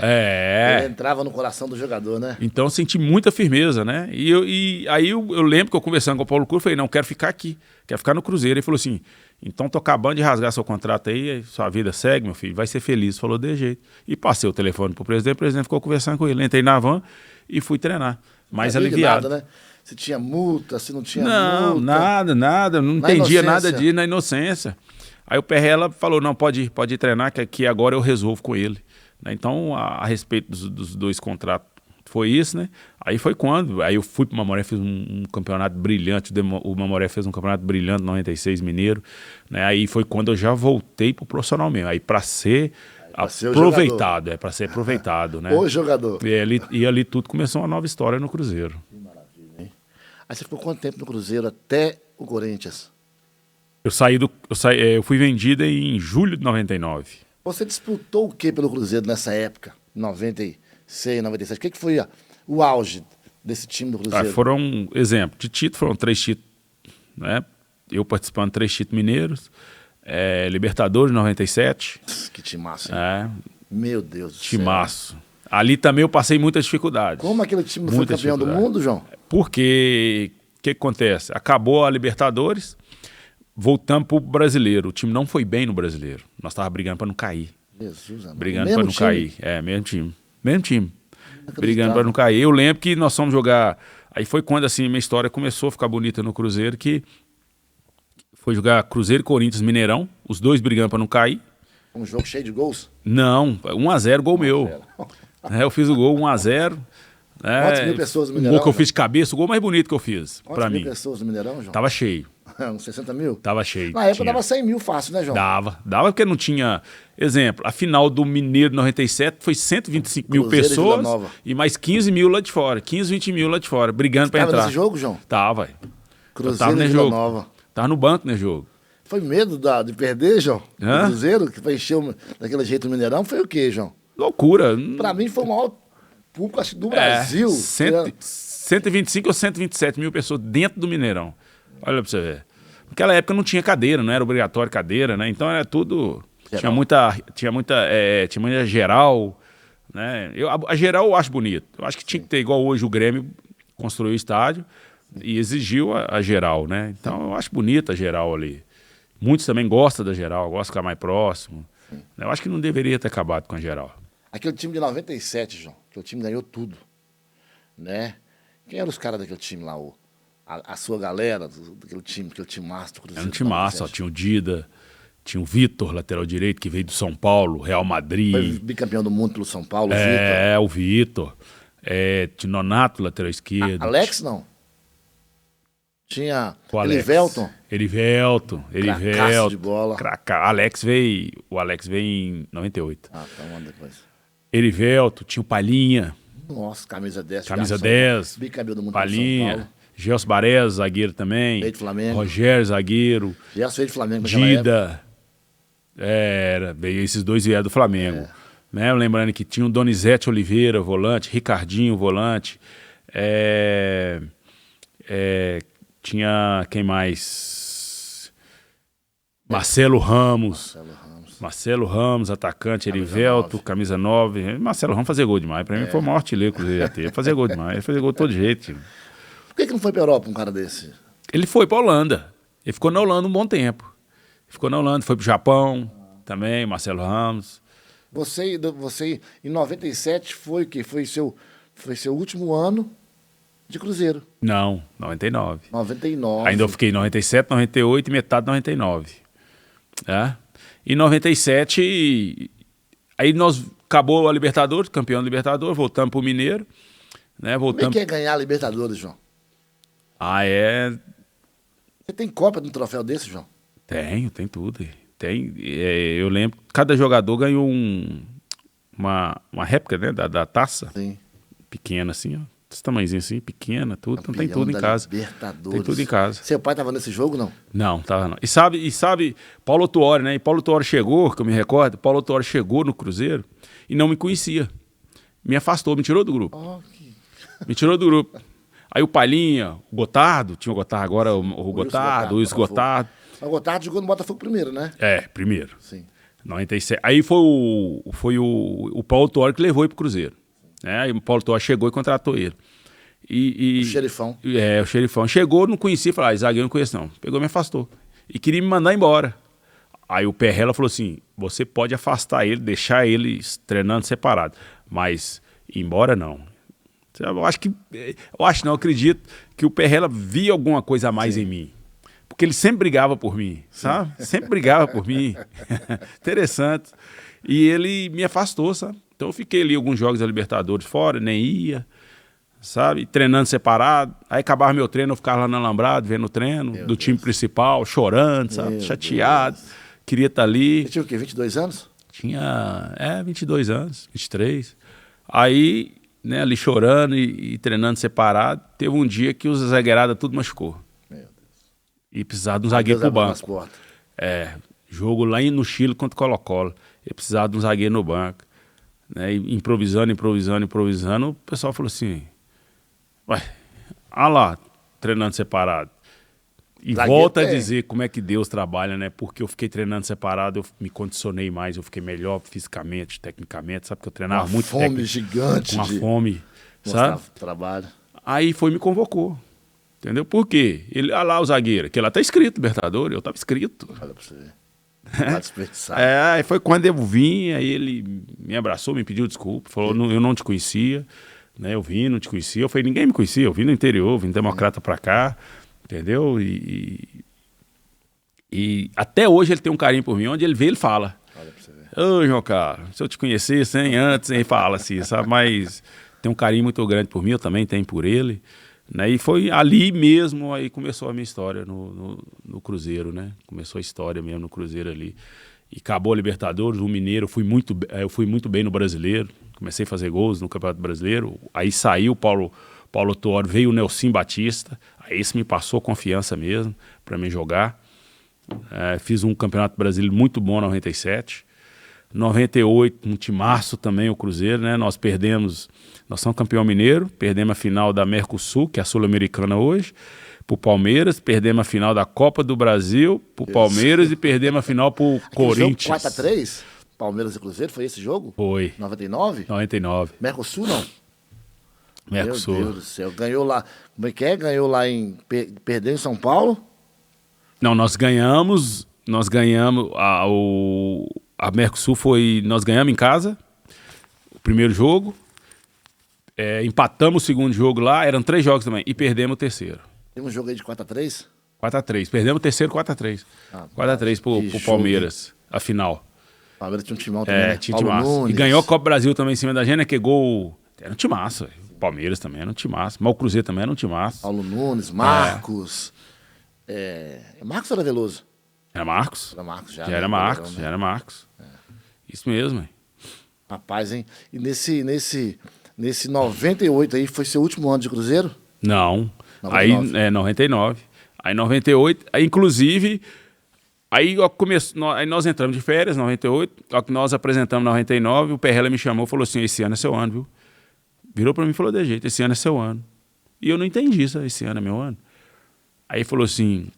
Ele entrava no coração do jogador, né? Então eu senti muita firmeza, né? E aí eu lembro que eu conversando com o Paulo Cury, falei, não, quero ficar aqui, quero ficar no Cruzeiro. Ele falou assim, então tô acabando de rasgar seu contrato aí, sua vida segue, meu filho, vai ser feliz. Falou, de jeito. E passei o telefone pro presidente, o presidente ficou conversando com ele. Entrei na van e fui treinar, mais aliviado. Nada, né? Se tinha multa, se não tinha multa. Nada. Não entendia nada disso, na inocência. Aí o Perrella falou, não, pode ir treinar, que aqui agora eu resolvo com ele. Né? Então, a respeito dos dois contratos, foi isso, né? Aí foi quando, aí eu fui pro Mamoré, fiz um campeonato brilhante, o Mamoré fez um campeonato brilhante, 96 Mineiro, né? Aí foi quando eu já voltei pro profissional mesmo, aí para ser aproveitado, para ser aproveitado, né? O jogador. E ali tudo começou uma nova história no Cruzeiro. Aí você ficou quanto tempo no Cruzeiro até o Corinthians? Eu fui vendido em julho de 99. Você disputou o que pelo Cruzeiro nessa época? 96, 97. O que foi o auge desse time do Cruzeiro? Foram, exemplo, de título, foram 3 títulos, né? Eu participando de 3 títulos mineiros, Libertadores 97. Que timaço, hein? Meu Deus do céu. Timaço. Ali também eu passei muitas dificuldades. Como aquele time não foi campeão do mundo, João? Porque, o que acontece? Acabou a Libertadores, voltamos pro Brasileiro. O time não foi bem no Brasileiro. Nós estávamos brigando para não cair. Jesus, amor. Brigando para não cair. Mesmo time. Brigando para não cair. Eu lembro que nós fomos jogar... Aí foi quando assim, minha história começou a ficar bonita no Cruzeiro, que foi jogar Cruzeiro e Corinthians Mineirão, os dois brigando para não cair. Um jogo cheio de gols? Não, 1-0, gol meu. Eu fiz o gol 1-0. Quantas mil pessoas no Mineirão? O gol que eu fiz de cabeça, o gol mais bonito que eu fiz, pra mim. Quantas mil pessoas no Mineirão, João? Tava cheio. Uns 60 mil? Tava cheio. Na época dava 100 mil fácil, né, João? Dava porque não tinha... Exemplo, a final do Mineiro 97 foi 125 mil pessoas e mais 15 mil lá de fora. 15, 20 mil lá de fora, brigando pra entrar. Tava nesse jogo, João? Tava. Cruzeiro e Vila Nova. Tava no banco nesse jogo. Foi medo de perder, João? O Cruzeiro, que foi encher daquele jeito no Mineirão, foi o quê, João? Loucura. Pra mim foi o maior público, acho, do Brasil. 125 ou 127 mil pessoas dentro do Mineirão. Olha pra você ver. Naquela época não tinha cadeira, não era obrigatório cadeira, né? Então era tudo... Tinha muita geral, né? A geral eu acho bonito. Eu acho que tinha que ter, igual hoje o Grêmio construiu o estádio e exigiu a geral, né? Então eu acho bonita a geral ali. Muitos também gostam da geral, gostam de ficar mais próximo. Eu acho que não deveria ter acabado com a geral. Aquele time de 97, João, aquele time ganhou tudo, né? Quem eram os caras daquele time lá? A sua galera, daquele time massa do Cruzeiro? Era um time massa, tinha o Dida, tinha o Vitor, lateral direito, que veio do São Paulo, Real Madrid. Foi bicampeão do mundo pelo São Paulo, o Vitor. O Vitor. Tinha Nonato, lateral esquerdo. Alex, não? Tinha Elivelton. Cracaço de bola. O Alex veio em 98. Tá um ano depois. Elivelton, tinha o Palhinha. Nossa, camisa 10. Camisa 10. Bicampeão do mundo Palhinha. São Paulo. Gelson Barés, zagueiro também. Veio de Flamengo. Rogério, zagueiro. Gelson veio de Flamengo. Dida. Esses dois vieram do Flamengo. Né? Lembrando que tinha o Donizete Oliveira, volante. Ricardinho, volante. Tinha quem mais? Marcelo Ramos. Marcelo Ramos, atacante, Erivelto, camisa 9. Marcelo Ramos fazia gol demais. Pra mim foi o maior artilheiro que o Cruzeiro ia ter. Fazia gol demais. Ele fazia gol de todo jeito. Tio. Por que não foi pra Europa um cara desse? Ele foi pra Holanda. Ele ficou na Holanda um bom tempo. Ficou na Holanda, foi pro Japão também, Marcelo Ramos. Você em 97 foi o quê? Foi seu último ano de Cruzeiro? Não, 99. 99. Ainda eu fiquei em 97, 98 e metade de 99. Em 97, aí nós acabou a Libertadores, campeão da Libertadores, voltamos pro Mineiro. Né, Como é que é ganhar a Libertadores, João? Você tem cópia de um troféu desse, João? Tem tudo. Tem, eu lembro, cada jogador ganhou uma réplica, né, da taça. Sim. Pequena assim, ó. Esse tamanhozinho assim, pequena, tudo. Então tem Campeão tudo em da casa. Libertadores. Tem tudo em casa. Seu pai tava nesse jogo, não? Não, tava não. E sabe, Paulo Tuori, né? E Paulo Tuori chegou, que eu me recordo, Paulo Tuori chegou no Cruzeiro e não me conhecia. Me afastou, me tirou do grupo. Me tirou do grupo. Aí o Palhinha, o Gotardo, tinha o Gotardo agora, o Gotardo, o Wilson Gotardo. O Gotardo jogou no Botafogo primeiro, né? Primeiro. Sim. 97. Aí foi o Paulo Tuori que levou ele pro Cruzeiro. Aí o Paulo Tuori chegou e contratou ele. O xerifão. O xerifão. Chegou, não conhecia, falou, zagueiro não conheço não. Pegou e me afastou. E queria me mandar embora. Aí o Perrella falou assim, você pode afastar ele, deixar ele treinando separado, mas ir embora não. Eu acredito que o Perrella via alguma coisa a mais em mim. Porque ele sempre brigava por mim, sabe? Sempre brigava por mim. Interessante. E ele me afastou, sabe? Então eu fiquei ali alguns jogos da Libertadores fora, nem ia, sabe? Treinando separado. Aí acabava meu treino, eu ficava lá no Alambrado, vendo o treino do time principal, chorando, sabe? Chateado. Queria estar ali. Você tinha o quê? 22 anos? Tinha, 22 anos, 23. Aí, né, ali chorando e treinando separado, teve um dia que os zagueirada tudo machucou. Meu Deus. E precisava de um zagueiro pro banco. Jogo lá no Chile contra o Colo-Colo. E precisava de um zagueiro no banco. Né, improvisando, o pessoal falou assim, olha lá, treinando separado. E zagueiro volta a dizer como é que Deus trabalha, né? Porque eu fiquei treinando separado, eu me condicionei mais, eu fiquei melhor fisicamente, tecnicamente, sabe? Porque eu treinava muito técnico. Uma fome gigante. Uma fome, sabe? Trabalho. Aí foi e me convocou, entendeu? Por quê? Ele, lá o zagueiro, que lá tá escrito, Libertadores, eu tava escrito. Olha pra você ver. Tá desperdiçado. Aí foi quando eu vim, aí ele me abraçou, me pediu desculpa, falou, eu não te conhecia, né? Eu vim, não te conhecia. Eu falei, ninguém me conhecia, eu vim do interior, vim democrata pra cá. Entendeu? E até hoje ele tem um carinho por mim. Onde ele vê, ele fala. Olha pra você ver. Ô, João Carlos, se eu te conhecesse, hein, antes, ele fala assim, sabe? Mas tem um carinho muito grande por mim, eu também tenho por ele. Né? E foi ali mesmo, aí começou a minha história no Cruzeiro, né? Começou a história mesmo no Cruzeiro ali. E acabou a Libertadores, o Mineiro, eu fui muito bem no Brasileiro. Comecei a fazer gols no Campeonato Brasileiro. Aí saiu o Paulo Tuori, veio o Nelson Batista. Aí esse me passou confiança mesmo para mim jogar. Fiz um Campeonato Brasileiro muito bom em 97. 98, um timaço também o Cruzeiro, né? Nós somos campeão mineiro, perdemos a final da Mercosul, que é a Sul-Americana hoje, pro Palmeiras, perdemos a final da Copa do Brasil pro Palmeiras e perdemos a final pro Corinthians. 4-3? Palmeiras e Cruzeiro, foi esse jogo? Foi. 99? 99. Mercosul não? Mercosul. Meu Deus do céu, ganhou lá, como é que é? Ganhou lá perdeu em São Paulo? Não, nós ganhamos a Mercosul nós ganhamos em casa, o primeiro jogo, empatamos o segundo jogo lá, eram 3 jogos também, e perdemos o terceiro. Tem um jogo aí de 4-3? 4-3, perdemos o terceiro 4-3. 4-3 pro Palmeiras, a final. O Palmeiras tinha um timão também, né? Tinha timaço. E ganhou a Copa Brasil também em cima da gente, né? Que gol. Era um timaço. O Palmeiras também era um timaço. Mas o Cruzeiro também era um timaço. Paulo Nunes, Marcos. Marcos ou era Veloso? Era Marcos. Era Marcos já. Já era Marcos, já era Marcos. Isso mesmo, hein? Rapaz, hein? E nesse 98 aí, foi seu último ano de Cruzeiro? Não. 99. Aí, 99. Aí 98, aí, inclusive... Aí nós entramos de férias, 98, ó, que nós apresentamos 99, o Perrella me chamou e falou assim, esse ano é seu ano, viu? Virou pra mim e falou de jeito, esse ano é seu ano. E eu não entendi isso, esse ano é meu ano. Aí falou assim,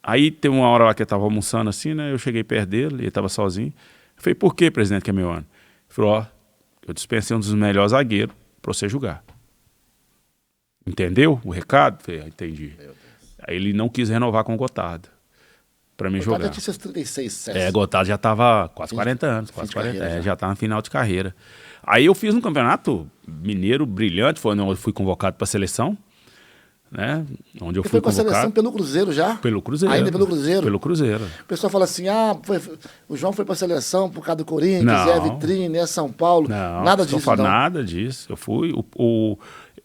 aí tem uma hora lá que eu tava almoçando assim, né? Eu cheguei perto dele, ele tava sozinho. Eu falei, por que, presidente, que é meu ano? Ele falou, eu dispensei um dos melhores zagueiros pra você jogar. Entendeu o recado? Eu falei, entendi. Aí ele não quis renovar com o Gotardo. Pra mim jogar. Tinha seus 36, certo? Gotardo já tava quase 40 anos, quase 40, carreira, já tava no final de carreira. Aí eu fiz um campeonato mineiro brilhante, eu fui convocado pra seleção, né? Onde eu Você fui foi com a seleção convocado. pelo Cruzeiro já? Pelo Cruzeiro. Ainda pelo Cruzeiro? Pelo Cruzeiro. O pessoal fala assim, o João foi para a seleção por causa do Corinthians, Não. é a vitrine, é São Paulo. Não, Nada disso, não. não. Nada disso. Eu fui.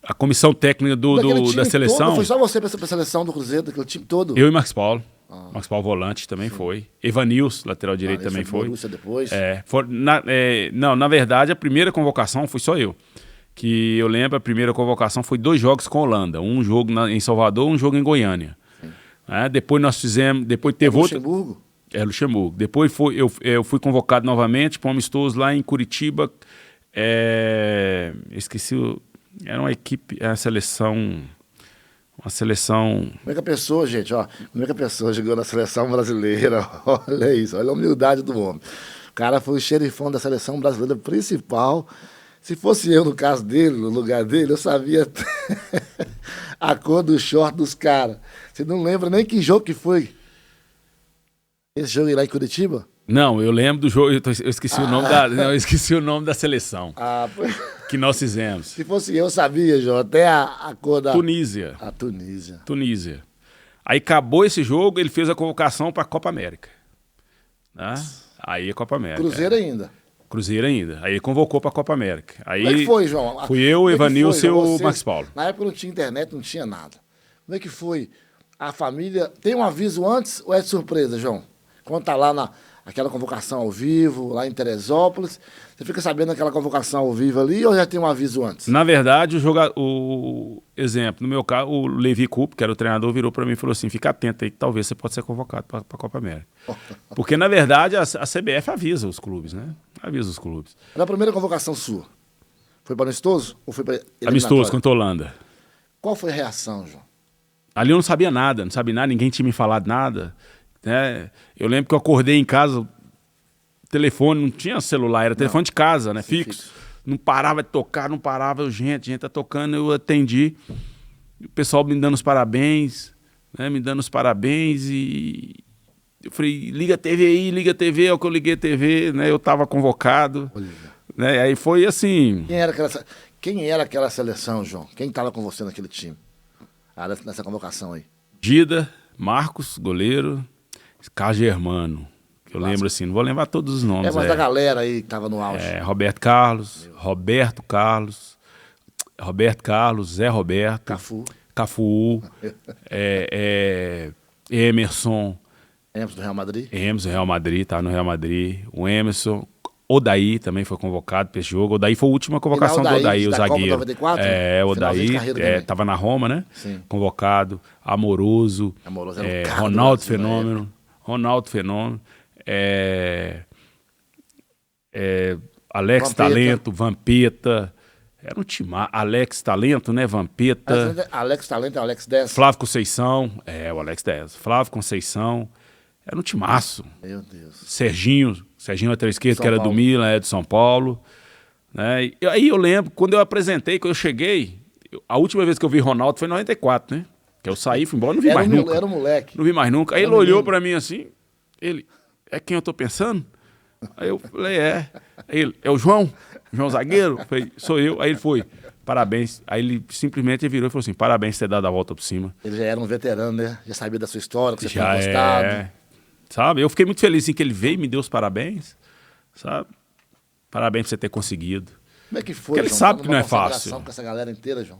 A comissão técnica Daquele time da seleção. todo, foi só você para a seleção do Cruzeiro, daquele time todo? Eu e Marcos Paulo. Marcos Paulo volante também foi. Evanils, lateral direito, Ele também foi. foi. Borussia depois. Não, na verdade, a primeira convocação fui só eu. Que eu lembro, a primeira convocação foi 2 jogos com a Holanda. Um jogo em Salvador, um jogo em Goiânia. Depois nós fizemos. Depois teve outra. Luxemburgo? Luxemburgo. Depois eu fui convocado novamente para um amistoso lá em Curitiba. Esqueci. Era uma equipe, uma seleção. Como é que a pessoa, gente, como é que a pessoa jogou na seleção brasileira? Olha isso, olha a humildade do homem. O cara foi o xerifão da seleção brasileira principal. Se fosse eu, no caso dele, no lugar dele, eu sabia a cor do short dos caras. Você não lembra nem que jogo que foi? Esse jogo aí lá em Curitiba? Não, eu lembro do jogo, eu esqueci o nome eu esqueci o nome da seleção que nós fizemos. Se fosse eu sabia, João, até a cor da... Tunísia. A Tunísia. Tunísia. Aí acabou esse jogo, ele fez a convocação para a Copa América. Né? Aí a Copa América. Cruzeiro ainda. Cruzeiro ainda. Aí convocou para a Copa América. Aí como é que foi, João? Fui eu, o Evanilson e o Marcos Paulo. Na época não tinha internet, não tinha nada. Como é que foi? A família... Tem um aviso antes ou é de surpresa, João? Quando tá lá aquela convocação ao vivo, lá em Teresópolis, você fica sabendo aquela convocação ao vivo ali ou já tem um aviso antes? Na verdade, exemplo, no meu caso, o Levi Coupe, que era o treinador, virou para mim e falou assim, fica atento aí, que talvez você possa ser convocado para a Copa América. Porque, na verdade, a CBF avisa os clubes, né? Avisa os clubes. Na primeira convocação sua, foi para amistoso ou foi para Amistoso contra a Holanda. Qual foi a reação, João? Ali eu não sabia nada, ninguém tinha me falado nada. Né? Eu lembro que eu acordei em casa, telefone, não tinha celular, era telefone de casa, né? Fixo. Não parava de tocar, não parava, gente tá tocando, eu atendi. O pessoal me dando os parabéns, né? Me dando os parabéns e eu falei, liga a TV aí, liga a TV, é o que eu liguei a TV, né? Eu tava convocado. Né? Aí foi assim... Quem era aquela seleção, João? Quem tava com você naquele time? Nessa convocação aí? Dida, Marcos, goleiro... Carlos Germano, que eu lembro assim, não vou lembrar todos os nomes. Mas da galera aí que tava no auge. Roberto Carlos, Zé Roberto, Cafu, Emerson. Emerson do Real Madrid? Emerson do Real Madrid, tá no Real Madrid. O Emerson, Odaí também foi convocado para esse jogo. Odaí foi a última convocação do Odaí, o zagueiro. Copa 94? O Odaí, tava na Roma, né? Sim. Convocado. Amoroso, Ronaldo Fenômeno. Ronaldo Fenômeno, Alex Vampeta. Talento, Vampeta, era um time, Alex Talento, né, Vampeta. Alex Talento é o Alex 10. Flávio Conceição, o Alex 10. Flávio Conceição, era um timaço. Meu Deus. Serginho lateral esquerdo, que era do Milan, de São Paulo. Né? E aí eu lembro, quando eu apresentei, quando eu cheguei, a última vez que eu vi Ronaldo foi em 94, né? Que eu saí, fui embora, não vi mais nunca. Era um moleque. Não vi mais nunca. Aí ele olhou pra mim assim, é quem eu tô pensando? Aí eu falei, Aí ele, é o João Zagueiro? Eu falei, sou eu. Aí ele foi, parabéns. Aí ele simplesmente virou e falou assim, parabéns por ter dado a volta por cima. Ele já era um veterano, né? Já sabia da sua história, que você já tinha gostado. Sabe? Eu fiquei muito feliz em que ele veio e me deu os parabéns, sabe? Parabéns por você ter conseguido. Como é que foi, Porque ele João, sabe que não é fácil. Com essa galera inteira, João.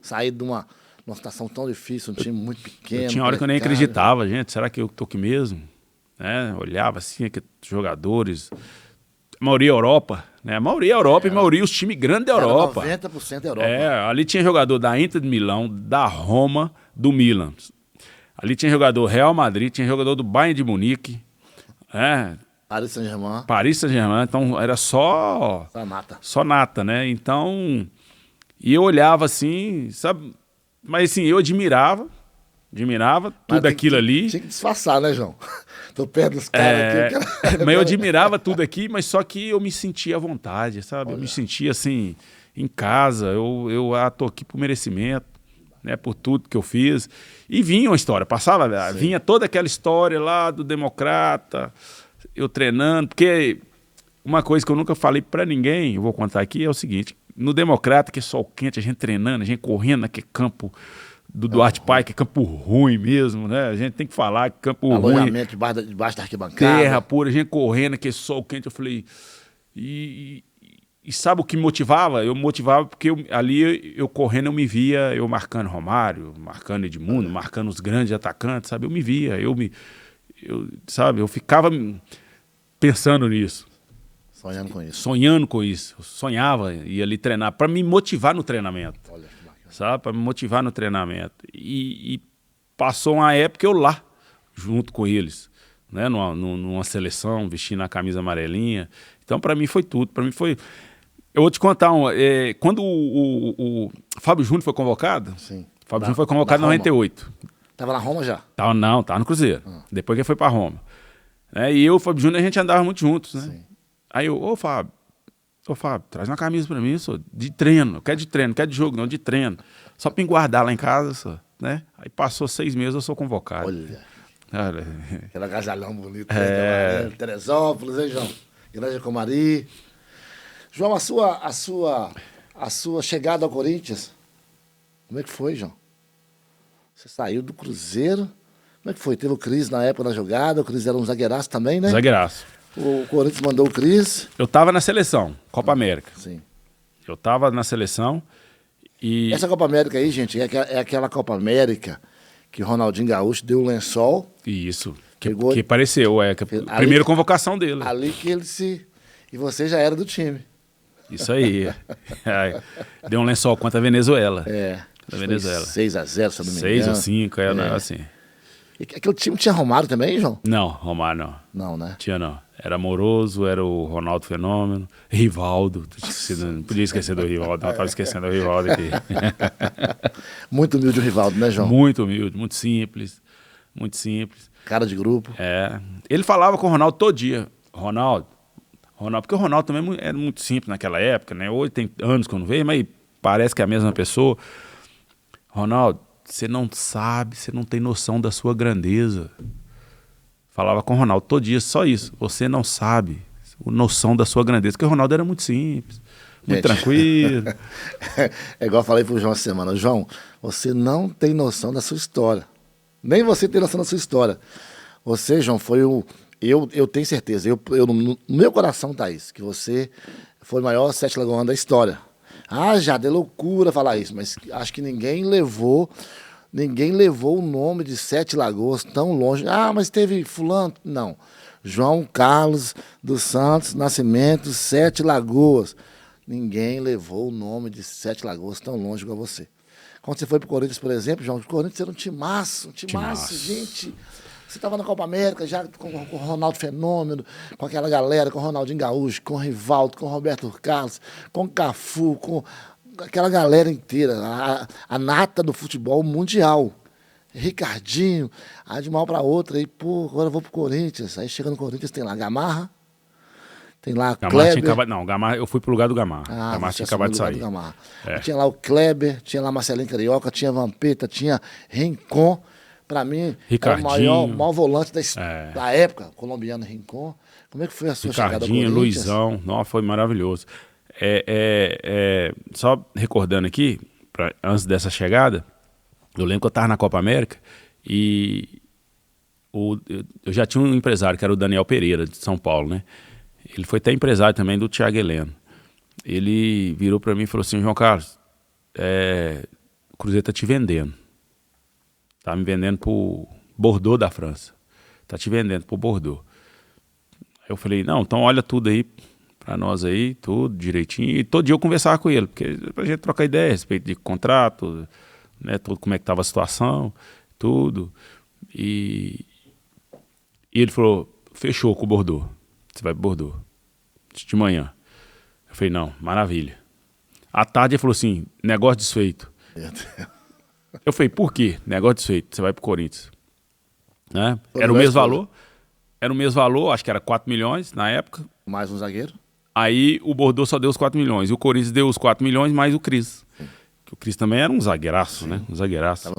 Sair de uma situação tão difícil, um time muito pequeno. Tinha hora que eu nem acreditava, gente. Será que eu tô aqui mesmo? Né? Olhava assim, aqueles jogadores. A maioria Europa, né? A maioria Europa e a maioria os times grandes da Europa. 90% Europa. Ali tinha jogador da Inter de Milão, da Roma, do Milan. Ali tinha jogador Real Madrid, tinha jogador do Bayern de Munique. Paris Saint-Germain. Então era só nata. Só nata, né? Então... E eu olhava assim, sabe... Mas assim, eu admirava tudo aquilo ali. Tinha que disfarçar, né, João? Tô perto dos caras aqui. Mas eu admirava tudo aqui, mas só que eu me sentia à vontade, sabe? Eu me sentia assim, em casa, eu tô aqui por merecimento, né? Por tudo que eu fiz. E vinha uma história, vinha toda aquela história lá do Democrata, eu treinando, porque uma coisa que eu nunca falei pra ninguém, eu vou contar aqui, é o seguinte: no Democrata, que é sol quente, a gente treinando, a gente correndo naquele campo do Duarte Pai, que é campo ruim mesmo, né? A gente tem que falar que campo ruim. Alojamento debaixo da arquibancada. Terra pura, a gente correndo, aquele sol quente. Eu falei... E sabe o que me motivava? Eu motivava porque ali eu correndo, eu me via, eu marcando Romário, marcando Edmundo, marcando os grandes atacantes, sabe? Eu me via, sabe? Eu ficava pensando nisso. Sonhando com isso. Sonhando com isso. Eu sonhava, ia ali treinar, para me motivar no treinamento. Olha que bacana. Sabe? Para me motivar no treinamento. E passou uma época eu lá, junto com eles, né? Numa seleção, vestindo a camisa amarelinha. Então, para mim foi tudo. Para mim foi... Eu vou te contar, quando o Fábio Júnior foi convocado, Sim. Fábio Júnior foi convocado em 98. Tava na Roma já? Tava no Cruzeiro. Depois que ele foi para Roma. E eu e o Fábio Júnior, a gente andava muito juntos, né? Sim. Aí eu, ô Fábio, traz uma camisa para mim, só, de treino. Não quero de treino, não quero de jogo, não, de treino. Só para me guardar lá em casa, só, né? Aí passou 6 meses, eu sou convocado. Olha. Cara, aquele agasalhão bonito. Né? Teresópolis, hein, João? Igreja Comari. João, a sua chegada ao Corinthians, como é que foi, João? Você saiu do Cruzeiro, como é que foi? Teve o Cris na época da jogada, o Cris era um zagueiraço também, né? zagueiraço. O Corinthians mandou o Cris. Eu tava na seleção, Copa América. Sim. Eu tava na seleção e... Essa Copa América aí, gente, é aquela Copa América que o Ronaldinho Gaúcho deu um lençol. Isso, Pegou- que apareceu, a primeira convocação dele. Ali que ele se... E você já era do time. Isso aí. Deu um lençol contra a Venezuela. Da Venezuela. 6-0, se eu não me 6 engano. ou 5, um negócio assim. E aquele time tinha Romário também, João? Não, Romário não. Não, né? Tinha não. Era Amoroso, era o Ronaldo Fenômeno, Rivaldo. Não podia esquecer do Rivaldo, eu estava esquecendo do Rivaldo aqui. Muito humilde o Rivaldo, né, João? Muito humilde, muito simples. Muito simples. Cara de grupo. Ele falava com o Ronaldo todo dia. Ronaldo, porque o Ronaldo também era muito simples naquela época, né? Hoje tem anos que eu não vejo, mas parece que é a mesma pessoa. Ronaldo, você não sabe, você não tem noção da sua grandeza. Falava com o Ronaldo todo dia, só isso. Você não sabe noção da sua grandeza. Porque o Ronaldo era muito simples, muito tranquilo. É igual eu falei pro João essa semana. João, você não tem noção da sua história. Nem você tem noção da sua história. Você, João, foi o... Eu tenho certeza, no meu coração tá isso, que você foi o maior Sete Lagoas da história. Já é loucura falar isso, mas acho que ninguém levou o nome de Sete Lagoas tão longe. Mas teve fulano? Não. João Carlos dos Santos Nascimento, Sete Lagoas. Ninguém levou o nome de Sete Lagoas tão longe igual você. Quando você foi pro Corinthians, por exemplo, João, o Corinthians era um timaço, gente. Você estava na Copa América já com o Ronaldo Fenômeno, com aquela galera, com o Ronaldinho Gaúcho, com o Rivaldo, com o Roberto Carlos, com o Cafu, com aquela galera inteira, a nata do futebol mundial. Ricardinho, de uma hora para outra, aí, agora eu vou pro Corinthians. Aí chega no Corinthians, tem lá Gamarra, tem lá Kleber. Gamarra, eu fui pro lugar do Gamarra. Gamarra tinha acabado de sair. Tinha lá o Kleber, tinha lá Marcelinho Carioca, tinha Vampeta, tinha Rincon. Para mim, Ricardinho, era o maior volante da época, colombiano Rincon. Como é que foi a sua chegada ao Corinthians? Luizão, nossa, foi maravilhoso. Só recordando aqui, antes dessa chegada, eu lembro que eu estava na Copa América e eu já tinha um empresário, que era o Daniel Pereira, de São Paulo, né? Ele foi até empresário também do Thiago Heleno. Ele virou para mim e falou assim: João Carlos, o Cruzeiro está te vendendo. Tá me vendendo pro Bordeaux da França. Tá te vendendo pro Bordeaux. Aí eu falei, não, então olha tudo aí pra nós aí, tudo direitinho. E todo dia eu conversava com ele, porque pra gente trocar ideia a respeito de contrato, né, tudo, como é que tava a situação, tudo. E ele falou, fechou com o Bordeaux. Você vai pro Bordeaux. De manhã. Eu falei, não, maravilha. À tarde ele falou assim, negócio desfeito. Meu Deus. Eu falei, por quê? Negócio desfeito, você vai pro Corinthians. Né? Era o mesmo valor, acho que era 4 milhões na época. Mais um zagueiro? Aí o Bordeaux só deu os 4 milhões. E o Corinthians deu os 4 milhões mais o Cris. O Cris também era um zagueiraço, né? Um zagueiraço.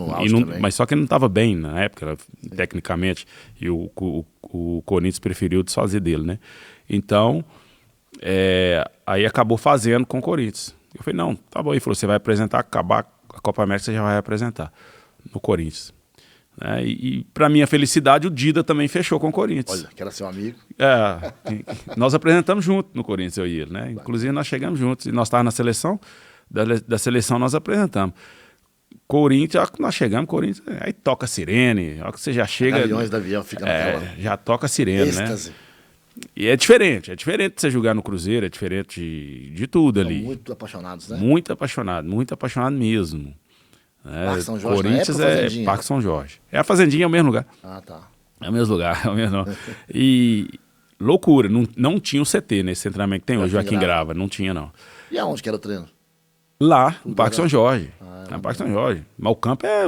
Mas só que ele não estava bem na época, tecnicamente. E o Corinthians preferiu desfazer dele, né? Então, aí acabou fazendo com o Corinthians. Eu falei, não, tá bom. Ele falou, você vai apresentar, acabar a Copa América, você já vai apresentar. no Corinthians. E para minha felicidade, o Dida também fechou com o Corinthians. Olha, que era seu amigo. Nós apresentamos junto no Corinthians, eu e ele, né? Inclusive nós chegamos juntos, e nós estávamos na seleção, da seleção nós apresentamos. Corinthians, nós chegamos, Corinthians, aí toca a sirene, a hora que você já chega... Aviões do avião, fica naquela... já toca a sirene, êxtase. Né? E é diferente de você jogar no Cruzeiro, é diferente de tudo ali. São muito apaixonados, né? Muito apaixonado mesmo. Parque São Jorge, Corinthians é Parque São Jorge. A Fazendinha é o mesmo lugar. Ah, tá. É o mesmo lugar, é o mesmo. E loucura, não tinha um CT nesse treinamento que tem hoje, Joaquim Grava, não tinha não. E aonde que era o treino? Lá, no Parque São Jorge. No Parque São Jorge. Mas o campo é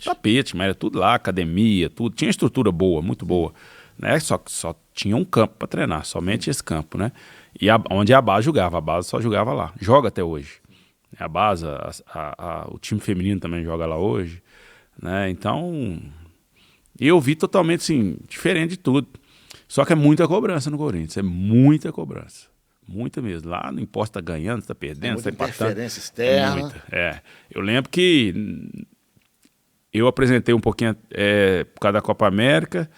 tapete, mas era tudo lá, academia, tudo. Tinha estrutura boa, muito boa. Né? Só tinha um campo para treinar, somente esse campo, né? E onde a base jogava, a base só jogava lá. Joga até hoje. A base, o time feminino também joga lá hoje, né? Então, eu vi totalmente assim, diferente de tudo. Só que é muita cobrança no Corinthians, é muita cobrança. Muita mesmo. Lá não importa se está ganhando, se está perdendo, se está empatando. Interferência externa. É muita. Eu lembro que eu apresentei um pouquinho por causa da Copa América,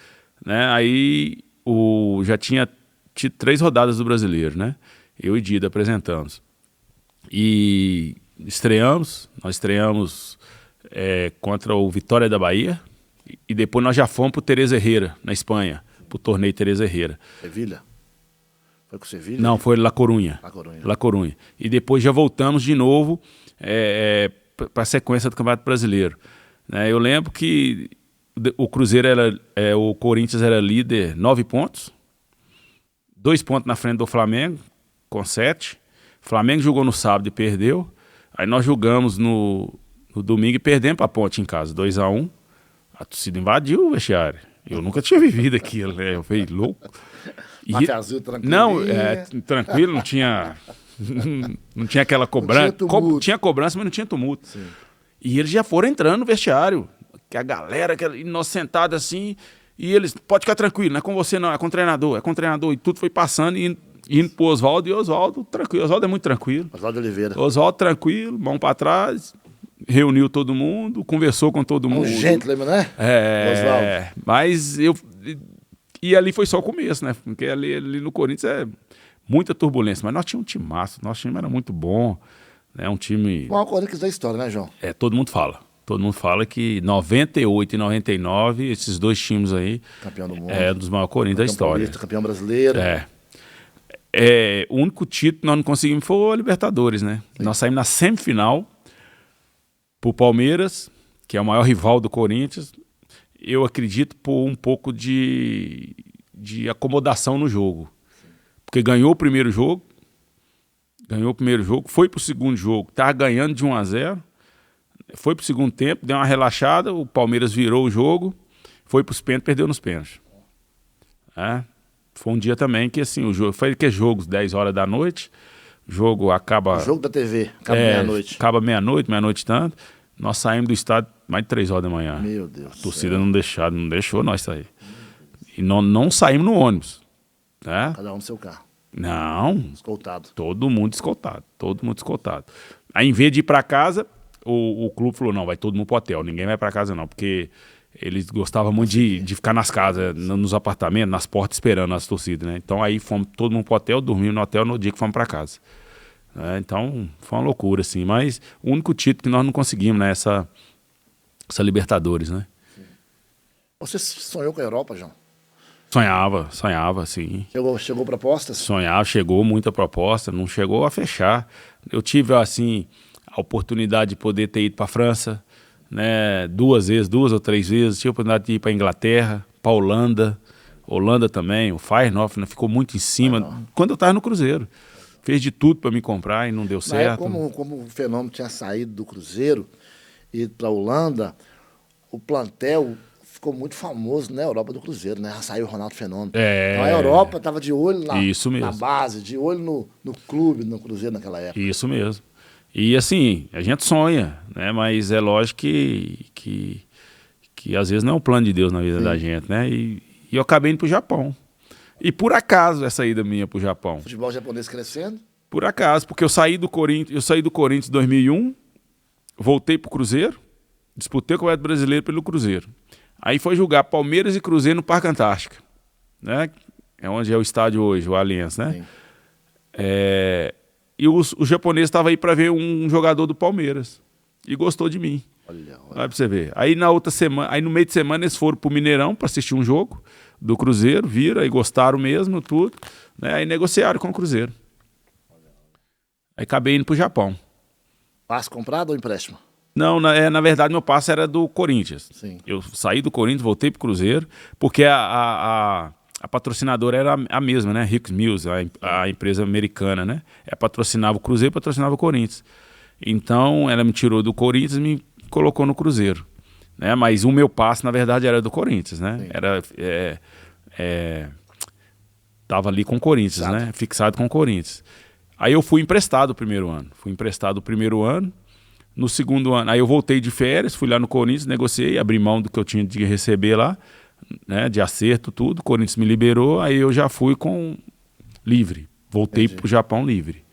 né? Aí já tinha tido 3 rodadas do Brasileiro, né? Eu e Dida apresentamos. E nós estreamos contra o Vitória da Bahia e depois nós já fomos para o Teresa Herrera, na Espanha, para o torneio Teresa Herrera. Sevilha? Foi com Sevilha? Não, foi La Coruña. La Coruña. E depois já voltamos de novo para a sequência do Campeonato Brasileiro. Eu lembro que o Cruzeiro o Corinthians era líder 9 pontos, 2 pontos na frente do Flamengo, com 7. O Flamengo jogou no sábado e perdeu. Aí nós jogamos no domingo e perdemos para a Ponte em casa, 2-1. A torcida invadiu o vestiário. Eu nunca tinha vivido aquilo, né? Eu falei, louco. Mate azul, tranquilo. Não, tranquilo, não tinha aquela cobrança. Tinha cobrança, mas não tinha tumulto. Sim. E eles já foram entrando no vestiário. Que a galera, nós sentados assim, e eles, pode ficar tranquilo, não é com você não, é com o treinador. E tudo foi passando e indo pro Oswaldo, e Oswaldo tranquilo. Oswaldo é muito tranquilo. Oswaldo Oliveira. Oswaldo tranquilo, mão para trás, reuniu todo mundo, conversou com todo mundo. Um gentleman, né? Oswaldo. Mas e ali foi só o começo, né? Porque ali no Corinthians é muita turbulência. Mas nós tínhamos um timaço, nosso time era muito bom. Né? Um time... O maior Corinthians da história, né, João? Todo mundo fala. Todo mundo fala que 98 e 99, esses 2 times aí... Campeão do mundo. Um dos maiores Corinthians da história. Paulista, campeão brasileiro. O único título que nós não conseguimos foi a Libertadores, né? Sim. Nós saímos na semifinal pro Palmeiras, que é o maior rival do Corinthians. Eu acredito por um pouco de acomodação no jogo. Porque ganhou o primeiro jogo, foi pro segundo jogo, estava ganhando de 1-0, foi pro segundo tempo, deu uma relaxada, o Palmeiras virou o jogo, foi pros pênaltis, perdeu nos pênaltis. Foi um dia também que assim, o jogo foi que jogos 10 horas da noite, o jogo acaba... O jogo da TV, acaba meia-noite. Acaba meia-noite tanto. Nós saímos do estádio mais de 3 horas da manhã. Meu Deus. A torcida não deixou nós sair. E não saímos no ônibus. Né? Cada um no seu carro. Não. Escoltado. Todo mundo escoltado. Aí, em vez de ir para casa, o clube falou, não, vai todo mundo pro hotel. Ninguém vai para casa não, porque eles gostavam muito de ficar nas casas, nos apartamentos, nas portas, esperando as torcidas, né? Então, aí fomos todo mundo pro hotel, dormimos no hotel no dia que fomos para casa. Então, foi uma loucura, assim. Mas o único título que nós não conseguimos, né? Essa Libertadores, né? Você sonhou com a Europa, João? Sonhava, sim. Chegou propostas? Chegou muita proposta, não chegou a fechar. Eu tive, assim, a oportunidade de poder ter ido para a França, né? 2 ou 3 vezes. Tive a oportunidade de ir para a Inglaterra, para a Holanda também. O Feyenoord, né? Ficou muito em cima. Quando eu estava no Cruzeiro. Fez de tudo para me comprar e não deu certo. Como o Fenômeno tinha saído do Cruzeiro e para a Holanda, o plantel ficou muito famoso na Europa do Cruzeiro, né? Saiu o Ronaldo Fenômeno. Então a Europa estava de olho na base, de olho no clube, no Cruzeiro naquela época. Isso mesmo. E assim, a gente sonha, né? Mas é lógico que às vezes não é um plano de Deus na vida da gente, né? E eu acabei indo para o Japão. E por acaso essa ida minha pro Japão. Futebol japonês crescendo? Por acaso, porque eu saí do Corinthians em 2001, voltei pro Cruzeiro, Disputei o Campeonato Brasileiro pelo Cruzeiro. Aí foi jogar Palmeiras e Cruzeiro no Parque Antártica, né? É onde é o estádio hoje, o Allianz, né? E o japonês estava aí para ver um jogador do Palmeiras e gostou de mim. Olha pra você ver. Aí na outra semana, aí no meio de semana eles foram pro Mineirão para assistir um jogo do Cruzeiro, viram, aí gostaram mesmo, tudo, né? Aí negociaram com o Cruzeiro. Aí acabei indo pro Japão. Passe comprado ou empréstimo? Não, na verdade meu passe era do Corinthians. Sim. Eu saí do Corinthians, voltei pro Cruzeiro, porque a patrocinadora era a mesma, né? Hicks Mills, a empresa americana, né? Patrocinava o Cruzeiro, patrocinava o Corinthians. Então ela me tirou do Corinthians e me colocou no Cruzeiro, né? Mas o meu passe, na verdade, era do Corinthians, né? Sim. Tava ali com o Corinthians, né? Fixado com o Corinthians. Aí eu fui emprestado o primeiro ano. No segundo ano, aí eu voltei de férias, fui lá no Corinthians, negociei, abri mão do que eu tinha de receber lá, né, de acerto, tudo. O Corinthians me liberou, aí eu já fui com livre. Voltei pro Japão livre,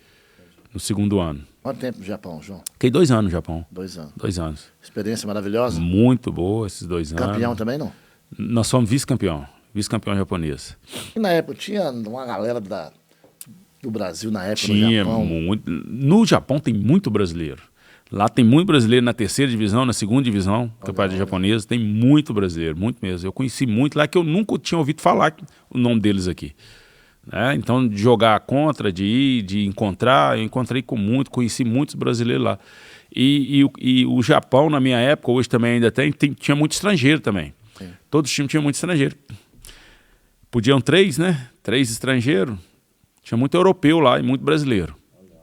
no segundo ano. Quanto tempo no Japão, João? Fiquei 2 anos no Japão. 2 anos. 2 anos. Experiência maravilhosa? Muito boa esses 2 anos. Campeão também, não? Nós somos vice-campeão japonês. E na época tinha uma galera do Brasil na época no Tinha Japão? muito. No Japão tem muito brasileiro. Lá tem muito brasileiro na terceira divisão, na segunda divisão, campeonato japonês, tem muito brasileiro, muito mesmo. Eu conheci muito lá que eu nunca tinha ouvido falar o nome deles aqui, né? Então, de jogar contra, de ir, de encontrar, eu encontrei conheci muitos brasileiros lá. E o Japão, na minha época, hoje também ainda tinha muito estrangeiro também. Sim. Todos os times tinham muito estrangeiro. Podiam 3, né? 3 estrangeiros. Tinha muito europeu lá e muito brasileiro.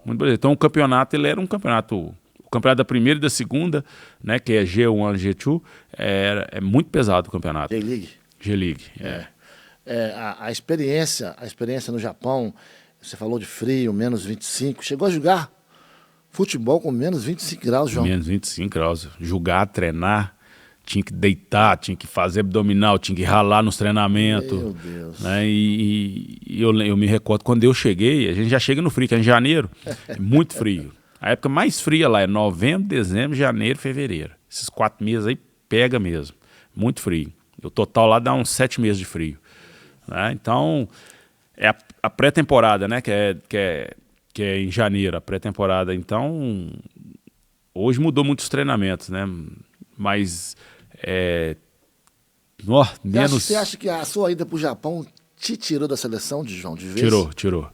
Muito brasileiro. Então, o campeonato, ele era um campeonato... O campeonato da primeira e da segunda, né, que é G1, G2, é muito pesado o campeonato. J-League? J-League, a experiência no Japão, você falou de frio, menos 25, chegou a jogar futebol com menos 25 graus, João? Menos 25 graus. Jogar, treinar, tinha que deitar, tinha que fazer abdominal, tinha que ralar nos treinamentos. Meu Deus. Né, e eu me recordo, quando eu cheguei, a gente já chega no frio, que é em janeiro, é muito frio. A época mais fria lá é novembro, dezembro, janeiro, fevereiro. Esses 4 meses aí pega mesmo. Muito frio. O total lá dá uns 7 meses de frio. Né? Então, é a pré-temporada, né? Que é em janeiro, a pré-temporada. Então, hoje mudou muitos treinamentos, né? Mas, Você acha que a sua ida para o Japão te tirou da seleção, João, de vez? Tirou.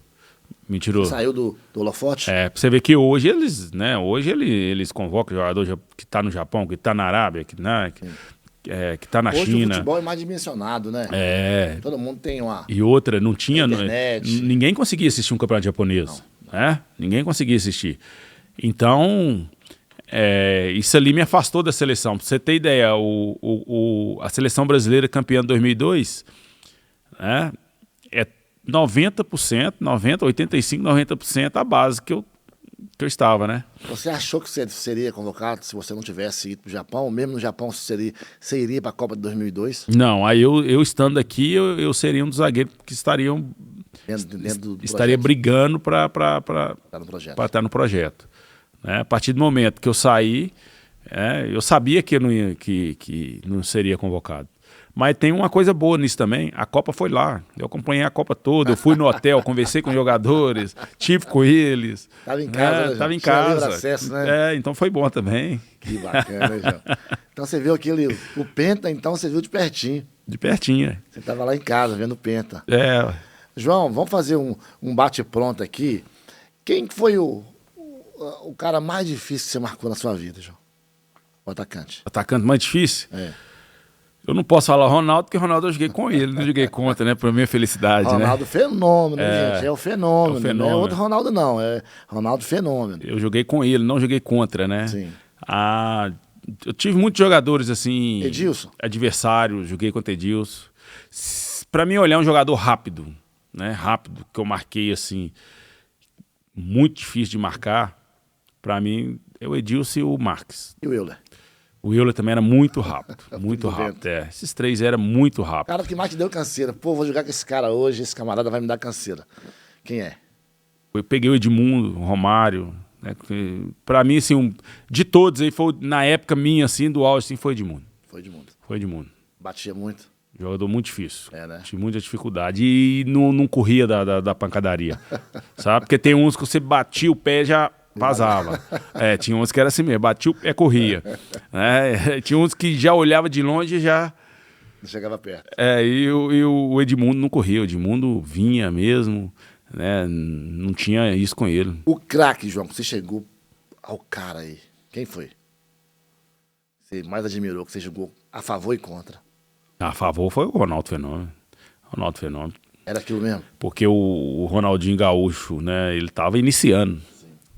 Me tirou. Você saiu do holofote? Pra você ver que hoje eles convocam jogador que está no Japão, que está na Arábia, que está na hoje China. Hoje o futebol é mais dimensionado, né? Todo mundo tem uma... E outra, não tinha... internet. Ninguém conseguia assistir um campeonato japonês. Né? Ninguém conseguia assistir. Então, isso ali me afastou da seleção. Pra você ter ideia, a seleção brasileira campeã de 2002, né? 90%, 85%, 90% a base que eu estava, né? Você achou que você seria convocado se você não tivesse ido para o Japão? Mesmo no Japão, você iria para a Copa de 2002? Não, aí eu estando aqui, eu seria um dos zagueiros que estariam... estaria brigando para estar no projeto. Né? A partir do momento que eu saí, eu sabia que eu não ia, que não seria convocado. Mas tem uma coisa boa nisso também, a Copa foi lá, eu acompanhei a Copa toda, eu fui no hotel, conversei com os jogadores, tive com eles. Estava em casa, né, estava em casa. Acesso, né? Então foi bom também. Que bacana, né, João? Então você viu o Penta, então você viu de pertinho. De pertinho, Você estava lá em casa, vendo o Penta. É. João, vamos fazer um bate-pronto aqui. Quem foi o cara mais difícil que você marcou na sua vida, João? O atacante. Atacante mais difícil? É. Eu não posso falar Ronaldo, porque Ronaldo eu joguei com ele, não joguei contra, né? Pra minha felicidade, Ronaldo, né? Fenômeno, gente. É o fenômeno. É o fenômeno. Não é outro Ronaldo, não. É Ronaldo Fenômeno. Eu joguei com ele, não joguei contra, né? Sim. Eu tive muitos jogadores, assim... Edilson? Adversários, joguei contra Edilson. Pra mim, olhar um jogador rápido, né? Rápido, que eu marquei, assim... Muito difícil de marcar. Pra mim, é o Edilson e o Marques. E o Euler? O Euler também era muito rápido, muito rápido. Esses 3 eram muito rápidos. O cara que mais te deu canseira. Pô, vou jogar com esse cara hoje, esse camarada vai me dar canseira. Quem é? Eu peguei o Edmundo, o Romário, Né? Para mim, assim, de todos, aí foi, na época minha, assim, do auge, assim, foi Edmundo. Foi Edmundo. Foi Edmundo. Batia muito. Jogador muito difícil. Né? Tinha muita dificuldade. E não corria da pancadaria. Sabe? Porque tem uns que você batia o pé e já vazava. Tinha uns que era assim mesmo. Batia o pé, corria. Tinha uns que já olhava de longe e já... Não chegava perto. E o Edmundo não corria. O Edmundo vinha mesmo. Né? Não tinha isso com ele. O craque, João, que você chegou ao cara aí. Quem foi? Você mais admirou, que você jogou a favor e contra? A favor foi o Ronaldo Fenômeno. Ronaldo Fenômeno. Era aquilo mesmo? Porque o Ronaldinho Gaúcho, né, ele estava iniciando.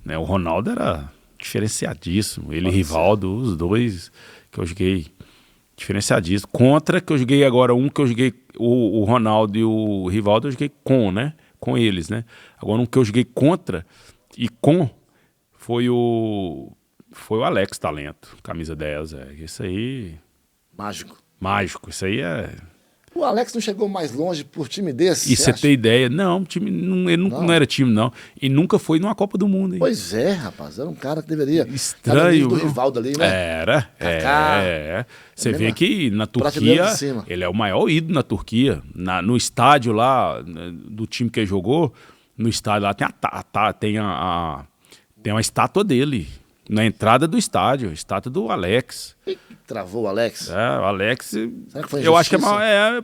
Né, o Ronaldo era diferenciadíssimo. Ele e Rivaldo, os dois que eu joguei diferenciadíssimo. Contra, que eu joguei agora, um que eu joguei, o Ronaldo e o Rivaldo, eu joguei com eles, né? Agora um que eu joguei contra e com foi o Alex Talento, camisa 10. Isso aí... Mágico, isso aí é... O Alex não chegou mais longe por time desse? E você tem ideia? Não, ele não era time, não. E nunca foi numa Copa do Mundo, hein? Pois é, rapaz. Era um cara que deveria... Estranho. Do Rivaldo ali, né? Era. Você vê que na Turquia, ele é o maior ídolo na Turquia. No estádio lá, do time que ele jogou, no estádio lá tem uma estátua dele. Na entrada do estádio, estátua do Alex. E travou o Alex? O Alex, será que foi eu acho que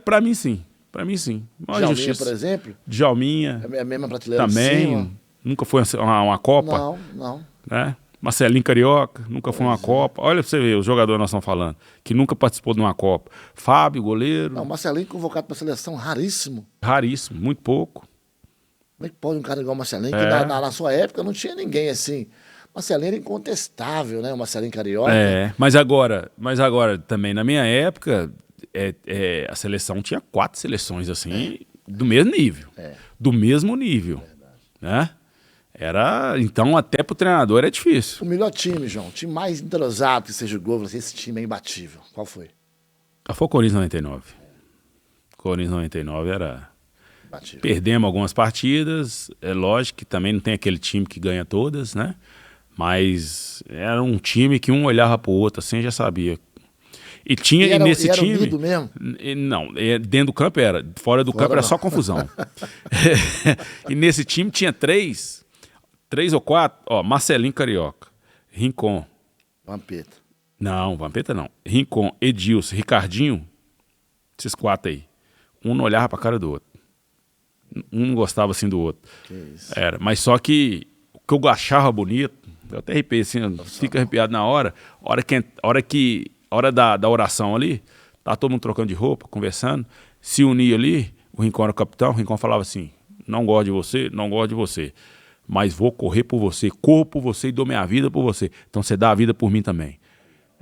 pra mim sim. Pra mim sim. Djalminha, por exemplo? Djalminha. É a mesma prateleira também. Nunca foi uma Copa. Não. Né? Marcelinho Carioca, nunca foi uma Copa. Olha pra você ver, os jogadores nós estamos falando, que nunca participou de uma Copa. Fábio, goleiro. Não, Marcelinho convocado pra seleção, raríssimo. Raríssimo, muito pouco. Como é que pode um cara igual o Marcelinho, que na sua época não tinha ninguém assim... Marcelinho era incontestável, né? O Marcelinho Carioca. Mas agora também, na minha época, a seleção tinha 4 seleções assim, do mesmo nível. Do mesmo nível. Né? Então, até pro treinador é difícil. O melhor time, João, o time mais entrosado que você jogou, esse time é imbatível. Qual foi? Foi o Corinthians 99. O Corinthians 99 era... Imbatível. Perdemos algumas partidas, é lógico que também não tem aquele time que ganha todas, né? Mas era um time que um olhava pro outro, assim, já sabia. E nesse time... Era unido mesmo? Não, dentro do campo era. Fora do campo era só confusão. E nesse time tinha 3 ou 4, Marcelinho Carioca, Rincon. Vampeta. Não, Vampeta não. Rincon, Edilson, Ricardinho, esses 4 aí. Um não olhava pra cara do outro. Um não gostava assim do outro. Que isso. Mas só que o que eu achava bonito, eu até arrepiei assim, fica arrepiado na hora. Hora da oração ali, tá todo mundo trocando de roupa, conversando, se unia ali, o Rincon era o capitão, o Rincon falava assim: não gosto de você, mas vou correr por você, corro por você e dou minha vida por você. Então você dá a vida por mim também.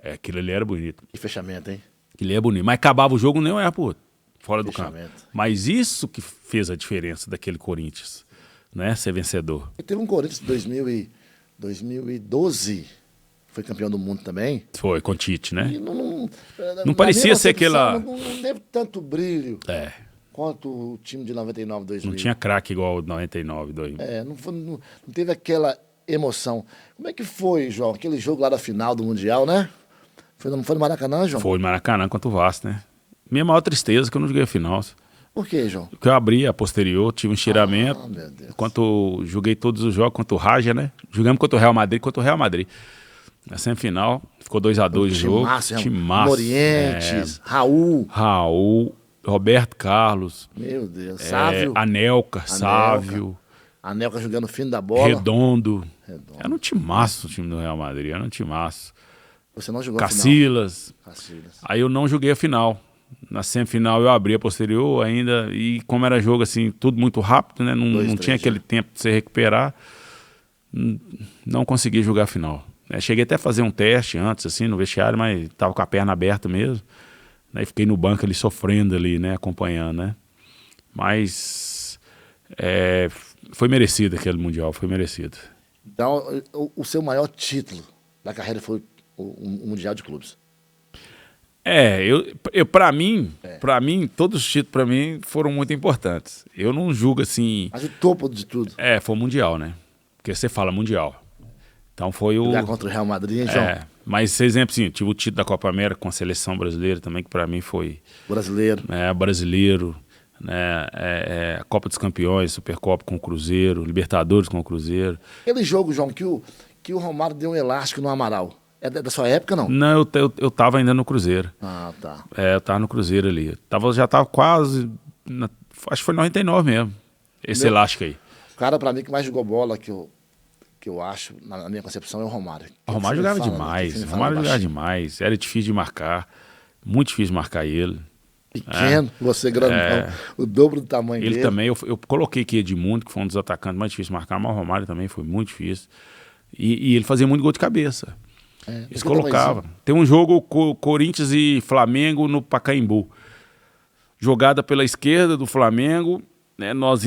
Aquilo ali era bonito. Que fechamento, hein? Aquilo ali é bonito. Mas acabava o jogo, nem olhava pro outro, fora do campo. Fechamento. Mas isso que fez a diferença daquele Corinthians, né? Ser vencedor. E teve um Corinthians em 2012, foi campeão do mundo também. Foi, com o Tite, né? E não parecia ser aquela... Não teve tanto brilho É. quanto o time de 99, 2000. Não tinha craque igual o 99, 2000. Não teve aquela emoção. Como é que foi, João, aquele jogo lá da final do Mundial, né? Não foi no Maracanã, João? Foi no Maracanã contra o Vasco, né? Minha maior tristeza é que eu não joguei a final. Por quê, João? Porque eu abri a posterior, tive um estiramento. Meu Deus. Enquanto joguei todos os jogos contra o Raja, né? Jogamos contra o Real Madrid. Na semifinal, ficou 2-2 o jogo. Timaço. Morientes, Raul, Roberto Carlos. Meu Deus, Sávio. Sávio. Anelka jogando o fim da bola. Redondo. Era um timaço o time do Real Madrid, era um timaço. Você não jogou Cacilas. a final? Aí eu não joguei a final. Na semifinal eu abri a posterior ainda, e como era jogo assim, tudo muito rápido, né? Não tinha aquele tempo de se recuperar, não consegui jogar a final. Cheguei até a fazer um teste antes, assim, no vestiário, mas tava com a perna aberta mesmo. Aí fiquei no banco ali sofrendo ali, né? Acompanhando, né? Mas foi merecido aquele Mundial, foi merecido. Então, o seu maior título da carreira foi o Mundial de Clubes? Para mim, todos os títulos para mim foram muito importantes. Eu não julgo assim... Mas o topo de tudo? Foi o Mundial, né? Porque você fala Mundial. Então foi o... Jogar contra o Real Madrid, hein, João? Mas, por exemplo, sim, tive o título da Copa América com a seleção brasileira também, que para mim foi... Brasileiro. Brasileiro, né? A Copa dos Campeões, Supercopa com o Cruzeiro, Libertadores com o Cruzeiro. Aquele jogo, João, que o Romário deu um elástico no Amaral, é da sua época, não? Não, eu tava ainda no Cruzeiro. Ah, tá. Eu tava no Cruzeiro ali. Já tava quase... acho que foi 99 mesmo, esse elástico aí. O cara, pra mim, que mais jogou bola que eu acho, na minha concepção, é o Romário. O Romário jogava demais. O Romário jogava demais. Era difícil de marcar. Muito difícil de marcar ele. Pequeno, você grandão. O dobro do tamanho dele. Ele também, eu coloquei aqui Edmundo, que foi um dos atacantes mais difíceis de marcar, mas o Romário também foi muito difícil. E ele fazia muito gol de cabeça. Eles colocavam. Tem um jogo Corinthians e Flamengo no Pacaembu. Jogada pela esquerda do Flamengo, né, nós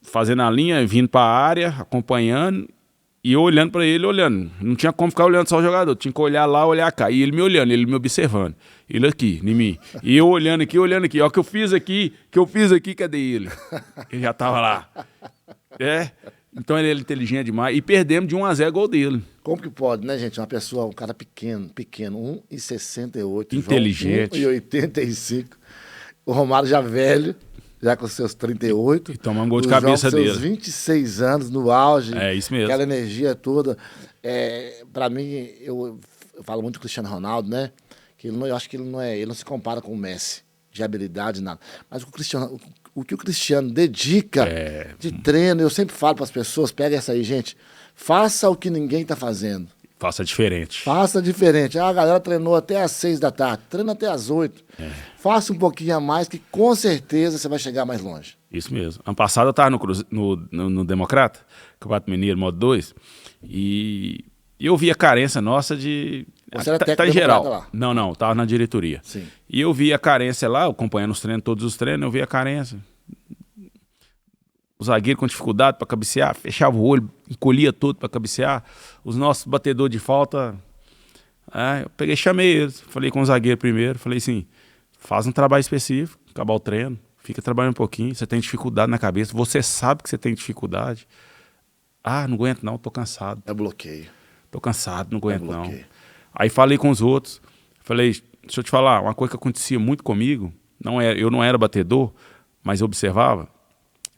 fazendo a linha, vindo para a área, acompanhando, e eu olhando para ele, olhando. Não tinha como ficar olhando só o jogador, tinha que olhar lá, olhar cá. E ele me olhando, ele me observando. Ele aqui, em mim. E eu olhando aqui. Ó, o que eu fiz aqui, cadê ele? Ele já tava lá. Então ele é inteligente demais. E perdemos de 1-0 gol dele. Como que pode, né, gente? Um cara pequeno, 1,68. Inteligente. 1,85. O Romário já velho, já com seus 38. E tomar um gol de cabeça dele. Seus 26 anos no auge. É isso mesmo. Aquela energia toda. Pra mim, eu falo muito do Cristiano Ronaldo, né? Que eu acho que ele não se compara com o Messi, de habilidade, nada. Mas o que o Cristiano dedica de treino, eu sempre falo para as pessoas, pega essa aí, gente, faça o que ninguém está fazendo. Faça diferente. Faça diferente. A galera treinou até às 6 da tarde, treina até às 8. Faça um pouquinho a mais, que com certeza você vai chegar mais longe. Isso mesmo. Ano passado eu estava no Democrata, Campeonato Mineiro, modo 2, e eu vi a carência nossa de... Você era técnico em geral. lá? Não, estava na diretoria. Sim. E eu vi a carência lá, acompanhando os treinos, todos os treinos, eu vi a carência. O zagueiro com dificuldade para cabecear, fechava o olho, encolhia tudo para cabecear. Os nossos batedores de falta... eu peguei, chamei eles, falei com o zagueiro primeiro, falei assim, faz um trabalho específico, acabar o treino, fica trabalhando um pouquinho, você tem dificuldade na cabeça, você sabe que você tem dificuldade. Não aguento não, tô cansado. É bloqueio. Tô cansado, não aguento não. Aí falei com os outros, falei, deixa eu te falar, uma coisa que acontecia muito comigo, eu não era batedor, mas eu observava,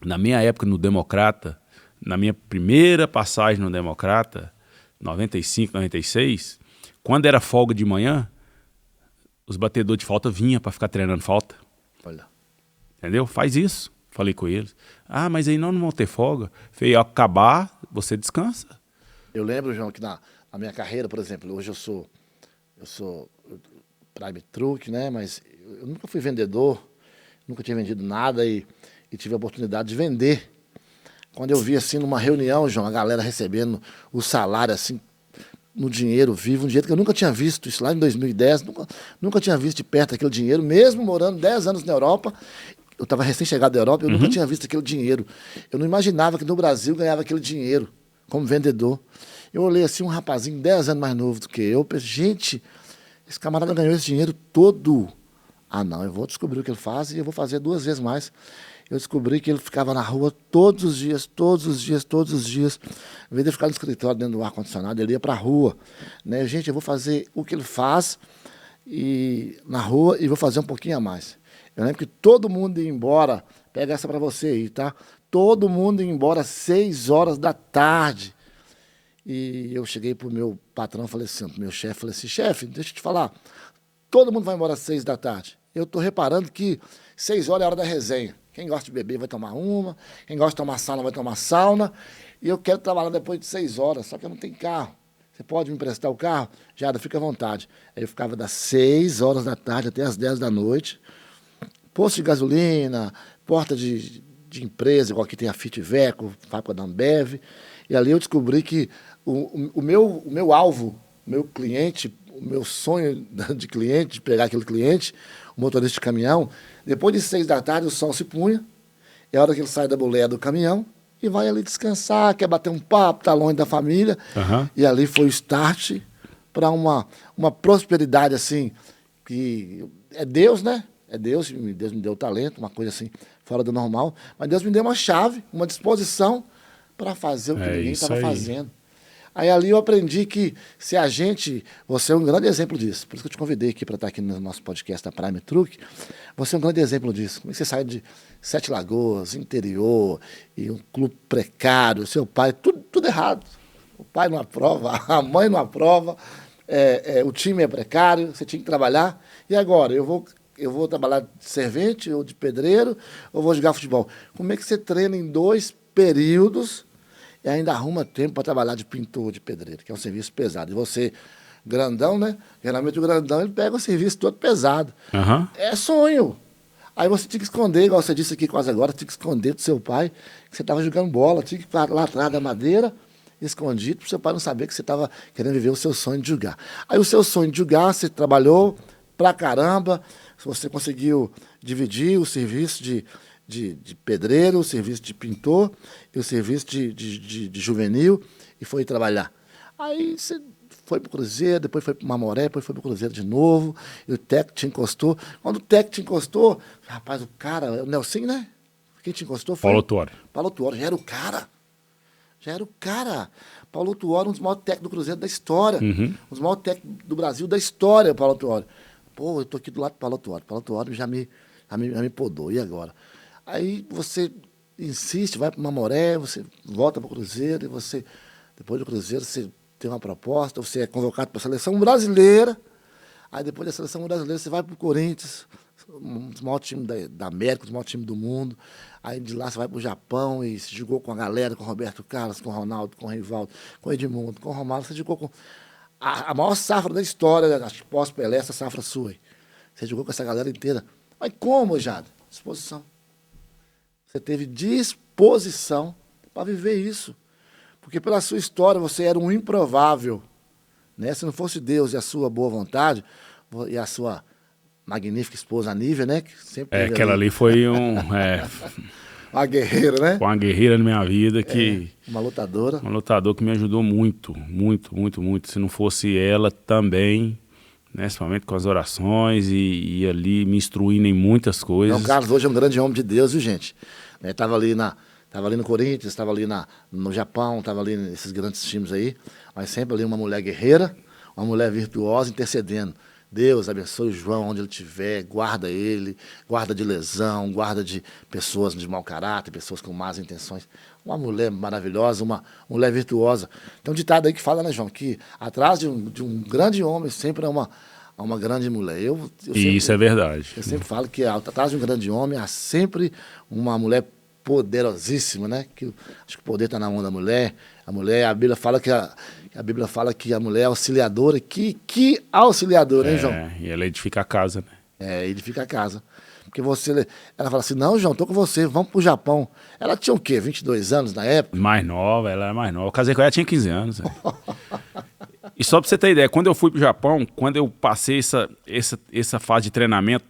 na minha época no Democrata, na minha primeira passagem no Democrata, 95, 96, quando era folga de manhã, os batedores de falta vinham para ficar treinando falta. Olha. Entendeu? Faz isso. Falei com eles. Mas aí não vão ter folga. Falei, ao acabar, você descansa. Eu lembro, João, que na minha carreira, por exemplo, hoje eu sou Prime Truck, né? Mas eu nunca fui vendedor, nunca tinha vendido nada e tive a oportunidade de vender. Quando eu vi, assim, numa reunião, João, a galera recebendo o salário, assim, no dinheiro vivo, um dinheiro que eu nunca tinha visto, isso lá em 2010, nunca tinha visto de perto aquele dinheiro, mesmo morando 10 anos na Europa. Eu estava recém-chegado da Europa, eu nunca tinha visto aquele dinheiro. Eu não imaginava que no Brasil ganhava aquele dinheiro como vendedor. Eu olhei assim, um rapazinho 10 anos mais novo do que eu, pensei, gente, esse camarada ganhou esse dinheiro todo. Não, eu vou descobrir o que ele faz e eu vou fazer 2 vezes mais. Eu descobri que ele ficava na rua todos os dias. Em vez de ficar no escritório dentro do ar-condicionado, ele ia para a rua. Né? Gente, eu vou fazer o que ele faz na rua e vou fazer um pouquinho a mais. Eu lembro que todo mundo ia embora, pega essa para você aí, tá? Todo mundo ia embora às 6 horas da tarde. E eu cheguei pro meu patrão, falei assim, pro meu chefe, falei assim, chefe, deixa eu te falar, todo mundo vai embora às 6 da tarde. Eu tô reparando que 6 horas é a hora da resenha. Quem gosta de beber vai tomar uma, quem gosta de tomar sauna vai tomar sauna, e eu quero trabalhar depois de 6 horas, só que eu não tenho carro. Você pode me emprestar o carro? Já, fica à vontade. Aí eu ficava das 6 horas da tarde até as 10 da noite, posto de gasolina, porta de empresa, igual aqui tem a Fitveco, fábrica da Ambev, e ali eu descobri que o meu alvo, o meu cliente, o meu sonho de cliente, de pegar aquele cliente, o motorista de caminhão, depois de 6 da tarde o sol se punha, é a hora que ele sai da boleia do caminhão e vai ali descansar, quer bater um papo, tá longe da família, e ali foi o start para uma prosperidade assim, que é Deus, né? É Deus me deu talento, uma coisa assim, fora do normal, mas Deus me deu uma chave, uma disposição para fazer o que ninguém estava fazendo. Aí ali eu aprendi que se a gente... Você é um grande exemplo disso. Por isso que eu te convidei aqui para estar aqui no nosso podcast da Prime Truck. Você é um grande exemplo disso. Como é que você sai de Sete Lagoas, interior, e um clube precário, seu pai, tudo errado. O pai não aprova, a mãe não aprova, o time é precário, você tinha que trabalhar. E agora? Eu vou trabalhar de servente ou de pedreiro ou vou jogar futebol? Como é que você treina em 2 períodos e ainda arruma tempo para trabalhar de pintor, de pedreiro, que é um serviço pesado? E você, grandão, né? Geralmente o grandão ele pega o serviço todo pesado. Uhum. É sonho. Aí você tinha que esconder, igual você disse aqui quase agora, tinha que esconder do seu pai que você estava jogando bola, tinha que ir lá atrás da madeira, escondido, para o seu pai não saber que você estava querendo viver o seu sonho de jogar. Aí o seu sonho de jogar, você trabalhou pra caramba, você conseguiu dividir o serviço de pedreiro, o serviço de pintor e o serviço de juvenil e foi trabalhar. Aí você foi pro Cruzeiro, depois foi pro Mamoré, depois foi pro Cruzeiro de novo, e o técnico te encostou. Quando o técnico te encostou, rapaz, o cara, o Nelsinho, né? Quem te encostou foi... Paulo Tuori. Paulo Tuori, já era o cara. Já era o cara. Paulo Tuori, um dos maiores técnicos do Cruzeiro da história. Um dos maiores técnicos do Brasil da história, Paulo Tuori. Pô, eu tô aqui do lado do Paulo Tuori. Paulo Tuori já me podou. E agora? Aí você insiste, vai para o Mamoré, você volta para o Cruzeiro, e você, depois do Cruzeiro, você tem uma proposta, você é convocado para a seleção brasileira. Aí depois da seleção brasileira, você vai para o Corinthians, um dos maiores times da América, um dos maiores times do mundo. Aí de lá você vai para o Japão e se jogou com a galera, com o Roberto Carlos, com o Ronaldo, com o Rivaldo, com o Edmundo, com o Romário. Você jogou com a maior safra da história, acho que pós-Pelé, essa safra sua. Você jogou com essa galera inteira. Mas como, Jada? Disposição. Você teve disposição para viver isso. Porque pela sua história você era um improvável. Né? Se não fosse Deus e a sua boa vontade, e a sua magnífica esposa Nívia, né? Que sempre aquela ali foi uma guerreira, né? Uma guerreira na minha vida que... uma lutadora. Uma lutadora que me ajudou muito, muito, muito, muito. Se não fosse ela também, né, principalmente com as orações e ali me instruindo em muitas coisas. Não, Carlos hoje é um grande homem de Deus, viu, gente? Estava ali no Corinthians, estava ali no Japão, estava ali nesses grandes times aí, mas sempre ali uma mulher guerreira, uma mulher virtuosa intercedendo. Deus abençoe o João onde ele estiver, guarda ele, guarda de lesão, guarda de pessoas de mau caráter, pessoas com más intenções. Uma mulher maravilhosa, uma mulher virtuosa. Tem um ditado aí que fala, né, João, que atrás de um grande homem sempre há uma grande mulher. Isso é verdade. Eu sempre falo que atrás de um grande homem há sempre uma mulher poderosíssima, né? Acho que o poder está na mão da mulher. A mulher, a Bíblia fala que a mulher é auxiliadora. Que auxiliadora, hein, João? E ela edifica a casa, né? Edifica a casa. Porque ela fala assim, não, João, tô com você, vamos pro Japão. Ela tinha o quê? 22 anos na época? Mais nova, ela era mais nova. Eu casei com ela, tinha 15 anos. E só pra você ter ideia, quando eu fui pro Japão, quando eu passei essa fase de treinamento,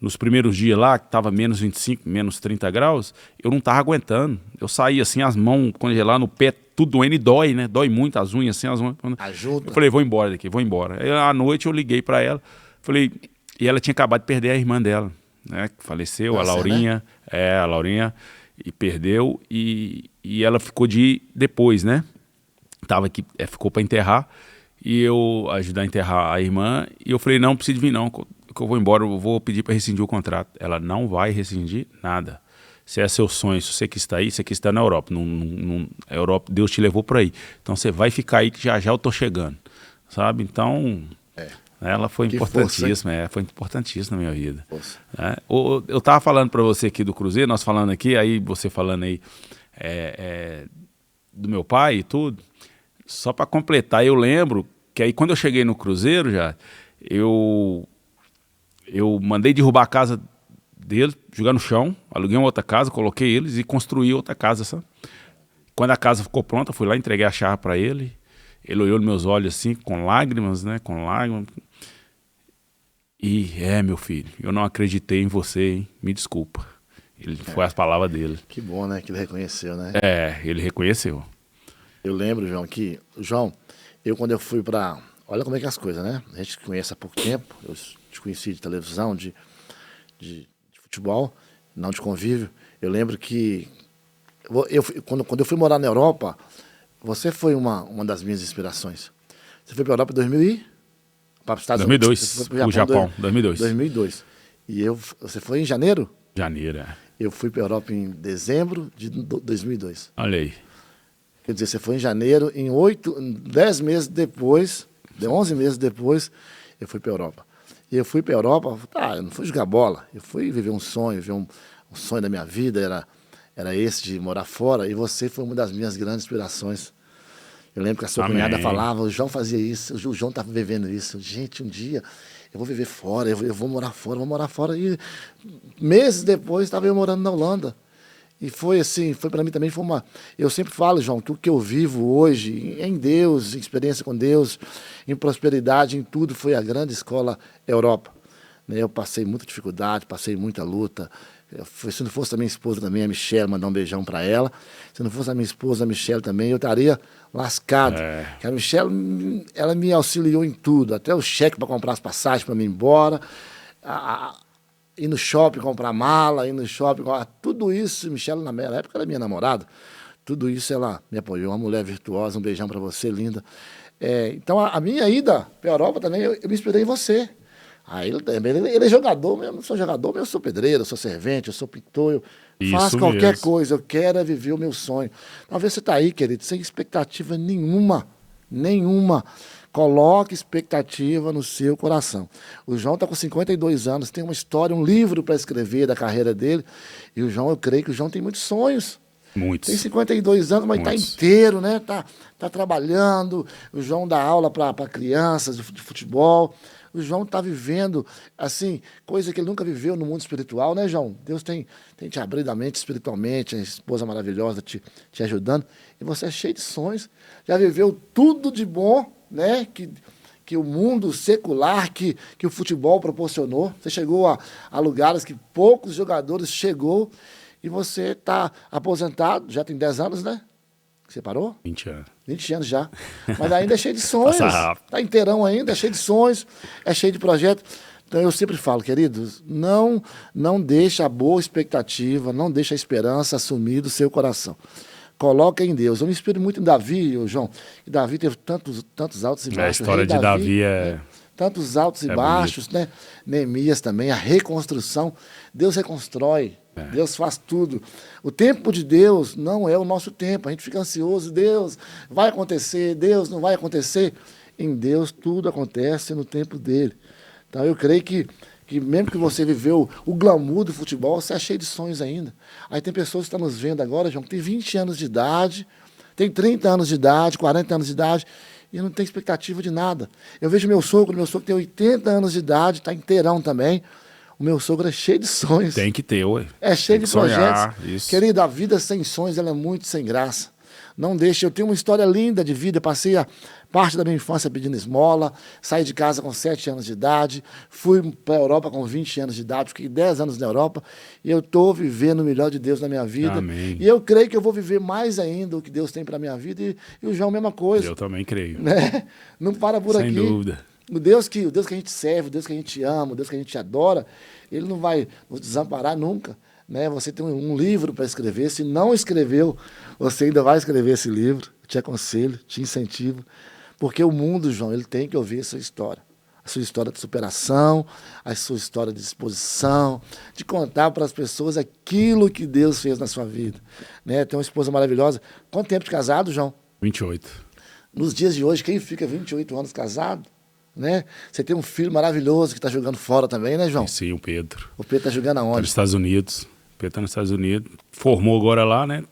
nos primeiros dias lá, que tava menos 25, menos 30 graus, eu não tava aguentando. Eu saí assim, as mãos congeladas, o pé tudo doendo e dói, né? Dói muito as unhas, assim, as unhas. Ajuda. Eu falei, vou embora daqui, vou embora. Aí, à noite eu liguei pra ela, falei, e ela tinha acabado de perder a irmã dela, né? Que faleceu, a Laurinha, né? A Laurinha, e perdeu, e ela ficou de ir depois, né? Tava aqui, ficou pra enterrar, e eu ajudar a enterrar a irmã, e eu falei, não precisa vir não, que eu vou embora, eu vou pedir para rescindir o contrato. Ela não vai rescindir nada. Se é seu sonho, se você quis estar aí, você quis estar na Europa. A Europa, Deus te levou por aí. Então você vai ficar aí que já eu tô chegando. Sabe? Então, ela foi importantíssima. Foi importantíssima na minha vida. Eu tava falando para você aqui do Cruzeiro, nós falando aqui, aí você falando aí do meu pai e tudo. Só para completar, eu lembro que aí quando eu cheguei no Cruzeiro eu mandei derrubar a casa dele, jogar no chão, aluguei uma outra casa, coloquei eles e construí outra casa, sabe? Quando a casa ficou pronta, fui lá, entreguei a chave para ele. Ele olhou nos meus olhos assim, com lágrimas, né? Com lágrimas. E, meu filho, eu não acreditei em você, hein? Me desculpa. Foi as palavras dele. Que bom, né? Que ele reconheceu, né? Ele reconheceu. Eu lembro, João, quando eu fui para... Olha como é que é as coisas, né? A gente conhece há pouco tempo, eu te conheci de televisão, de futebol, não de convívio. Eu lembro que quando eu fui morar na Europa, você foi uma das minhas inspirações. Você foi para a Europa em 2000 e... Para os Estados 2002, Unidos. o Japão, 2002. 2002. E você foi em janeiro? Janeiro, é. Eu fui para a Europa em dezembro de 2002. Olha aí. Quer dizer, você foi em janeiro, em 10 meses depois, 11 meses depois, eu fui para a Europa. E eu fui para a Europa, eu não fui jogar bola, eu fui viver um sonho, um sonho da minha vida, era esse de morar fora, e você foi uma das minhas grandes inspirações. Eu lembro que a sua cunhada falava, o João fazia isso, o João estava vivendo isso. Gente, um dia eu vou viver fora, eu vou morar fora. E meses depois estava eu morando na Holanda. E foi assim, foi para mim também, foi uma... Eu sempre falo, João, que o que eu vivo hoje, em Deus, em experiência com Deus, em prosperidade, em tudo, foi a grande escola Europa. Eu passei muita dificuldade, passei muita luta. Se não fosse a minha esposa também, a Michelle, mandar um beijão para ela. Se não fosse a minha esposa, a Michelle também, eu estaria lascado. Porque a Michelle, ela me auxiliou em tudo, até o cheque para comprar as passagens para mim ir embora, ir no shopping comprar mala, ir no shopping, tudo isso, Michelle, na época, era minha namorada, tudo isso ela me apoiou, uma mulher virtuosa, um beijão para você, linda. Então, a minha ida para a Europa também, eu me inspirei em você. Ele é jogador, eu não sou jogador, mas eu sou pedreiro, eu sou servente, eu sou pintor, eu faço qualquer coisa, eu quero viver o meu sonho. Talvez você está aí, querido, sem expectativa nenhuma. Coloque expectativa no seu coração. O João está com 52 anos, tem uma história, um livro para escrever da carreira dele, e o João, eu creio que o João tem muitos sonhos. Muitos. Tem 52 anos, mas está inteiro, né? Tá trabalhando, o João dá aula para crianças de futebol. O João está vivendo, assim, coisa que ele nunca viveu no mundo espiritual, né, João? Deus tem te abrido a mente espiritualmente, a esposa maravilhosa te ajudando. E você é cheio de sonhos. Já viveu tudo de bom, né? Que o mundo secular, que o futebol proporcionou. Você chegou a lugares que poucos jogadores chegou. E você está aposentado, já tem 10 anos, né? Você parou? 20 anos. 20 anos já. Mas ainda é cheio de sonhos. Está inteirão ainda, é cheio de sonhos, é cheio de projetos. Então eu sempre falo, queridos, não deixa a boa expectativa, não deixa a esperança assumir do seu coração. Coloca em Deus. Eu me inspiro muito em Davi, João. E Davi teve tantos altos e baixos. A história de Davi é... Tantos altos e baixos, né? Neemias também, a reconstrução. Deus reconstrói. Deus faz tudo. O tempo de Deus não é o nosso tempo. A gente fica ansioso. Deus vai acontecer, Deus não vai acontecer. Em Deus tudo acontece no tempo dele. Então eu creio que mesmo que você viveu o glamour do futebol, você é cheio de sonhos ainda. Aí tem pessoas que estão nos vendo agora, João, que tem 20 anos de idade, tem 30 anos de idade, 40 anos de idade, e não tem expectativa de nada. Eu vejo meu sogro tem 80 anos de idade, está inteirão também. O meu sogro é cheio de sonhos. Tem que ter, ué. É cheio de sonhar, projetos. Isso. Querido, a vida sem sonhos ela é muito sem graça. Não deixe. Eu tenho uma história linda de vida. Passei a parte da minha infância pedindo esmola, saí de casa com 7 anos de idade, fui para a Europa com 20 anos de idade, fiquei 10 anos na Europa, e eu estou vivendo o melhor de Deus na minha vida. Amém. E eu creio que eu vou viver mais ainda o que Deus tem para a minha vida, e o João a mesma coisa. Eu também creio. Né? Não para por aqui. Sem dúvida. O Deus que a gente serve, o Deus que a gente ama, o Deus que a gente adora, Ele não vai nos desamparar nunca. Né? Você tem um livro para escrever, se não escreveu, você ainda vai escrever esse livro. Eu te aconselho, te incentivo, porque o mundo, João, ele tem que ouvir a sua história de superação, a sua história de disposição, de contar para as pessoas aquilo que Deus fez na sua vida. Né? Tem uma esposa maravilhosa. Quanto tempo de casado, João? 28. Nos dias de hoje, quem fica 28 anos casado? Né? Você tem um filho maravilhoso que está jogando fora também, né, João? Sim, o Pedro. O Pedro está jogando aonde? Está nos Estados Unidos. O Pedro está nos Estados Unidos. Formou agora lá, né?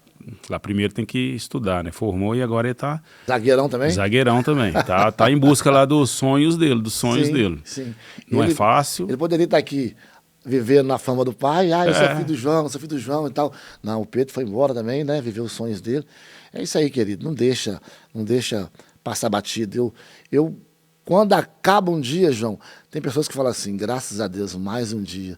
Lá primeiro tem que estudar, né? Formou e agora ele está... Zagueirão também? Zagueirão também. Tá em busca lá dos sonhos dele, sim, dele. Sim. Não é fácil. Ele poderia estar aqui vivendo na fama do pai. Eu sou filho do João e tal. Não, o Pedro foi embora também, né? Viveu os sonhos dele. É isso aí, querido. Não deixa passar batido. Quando acaba um dia, João, tem pessoas que falam assim, graças a Deus, mais um dia.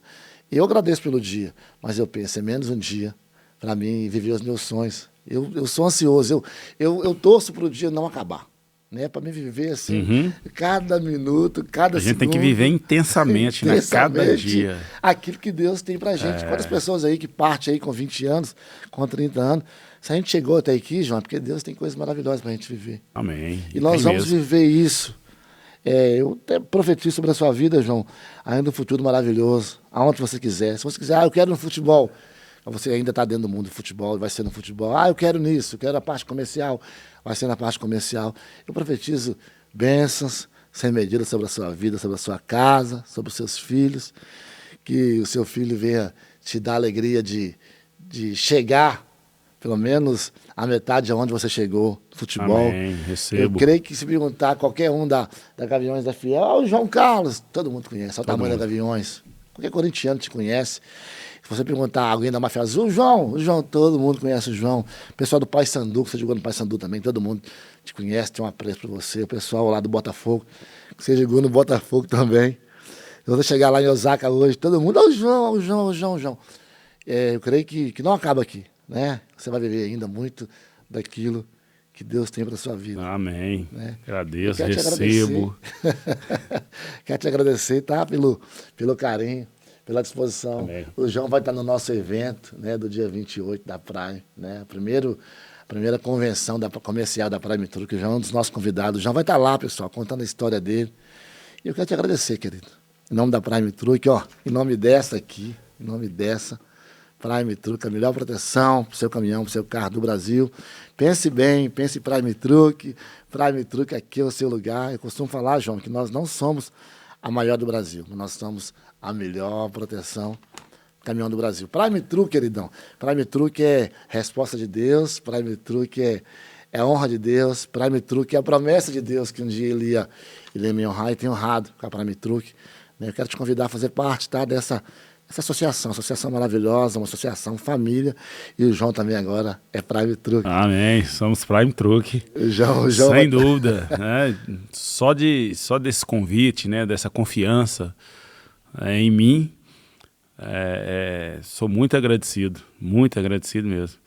Eu agradeço pelo dia, mas eu penso, é menos um dia para mim viver os meus sonhos. Eu sou ansioso, eu torço para o dia não acabar. né? Para mim viver assim, cada minuto, cada segundo. A gente tem que viver intensamente, né? Cada dia. Aquilo que Deus tem pra gente. Quantas pessoas aí que partem aí com 20 anos, com 30 anos, se a gente chegou até aqui, João, é porque Deus tem coisas maravilhosas pra gente viver. Amém. E nós vamos viver isso. Eu até profetizo sobre a sua vida, João, ainda um futuro maravilhoso, aonde você quiser. Se você quiser, eu quero no futebol, você ainda está dentro do mundo do futebol, vai ser no futebol. Eu quero nisso, eu quero a parte comercial, vai ser na parte comercial. Eu profetizo bênçãos sem medida sobre a sua vida, sobre a sua casa, sobre os seus filhos, que o seu filho venha te dar a alegria de chegar, pelo menos a metade de onde você chegou no futebol. Amém, recebo. Eu creio que se perguntar qualquer um da Gaviões da Fiel, o João Carlos, todo mundo conhece, olha o tamanho da Gaviões. Qualquer corintiano te conhece. Se você perguntar a alguém da Máfia Azul, o João, todo mundo conhece o João. O pessoal do Paysandu, que você jogou no Paysandu também, todo mundo te conhece, tem um apreço por você. O pessoal lá do Botafogo, que você jogou no Botafogo também. Se você chegar lá em Osaka hoje, todo mundo, o João. Eu creio que não acaba aqui, né? Você vai viver ainda muito daquilo que Deus tem para a sua vida. Amém. Né? Agradeço, recebo. Quero te agradecer, tá? Pelo carinho, pela disposição. Amém. O João vai estar no nosso evento, né, do dia 28 da Prime, né? A primeira convenção comercial da Prime Truck. O João é um dos nossos convidados. O João vai estar lá, pessoal, contando a história dele. E eu quero te agradecer, querido. Em nome da Prime Truck, em nome dessa aqui, em nome dessa Prime Truck, a melhor proteção para o seu caminhão, para o seu carro do Brasil. Pense bem, pense em Prime Truck. Prime Truck aqui é o seu lugar. Eu costumo falar, João, que nós não somos a maior do Brasil, mas nós somos a melhor proteção caminhão do Brasil. Prime Truck, queridão. Prime Truck é resposta de Deus. Prime Truck é honra de Deus. Prime Truck é a promessa de Deus que um dia ele ia me honrar e tem honrado com a Prime Truck. Eu quero te convidar a fazer parte, tá, dessa associação maravilhosa, uma associação família, e o João também agora é Prime Truck. Amém, somos Prime Truck. O João sem dúvida, né? Só desse convite, né, dessa confiança em mim, sou muito agradecido mesmo.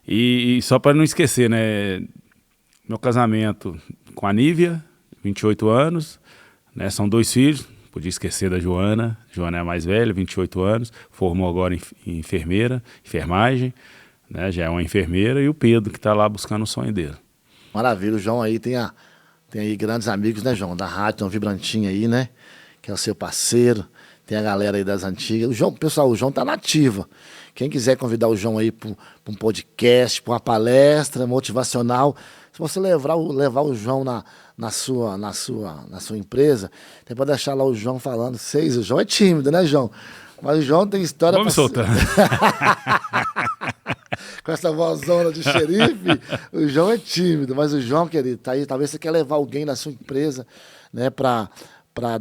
E só para não esquecer, né, meu casamento com a Nívia, 28 anos, né, são 2 filhos. Podia esquecer da Joana. Joana é a mais velha, 28 anos, formou agora em enfermagem, né? Já é uma enfermeira, e o Pedro, que está lá buscando o sonho dele. Maravilha, o João aí tem aí grandes amigos, né, João? Da rádio, tem um Vibrantinho aí, né? Que é o seu parceiro, tem a galera aí das antigas. O João tá na ativa. Quem quiser convidar o João aí para um podcast, para uma palestra motivacional, se você levar o João na sua empresa, você pode deixar lá o João falando. O João é tímido, né, João? Mas o João tem história... Vamos soltar. Com essa vozona de xerife, o João é tímido. Mas o João, querido, tá aí. Talvez você quer levar alguém na sua empresa, né, para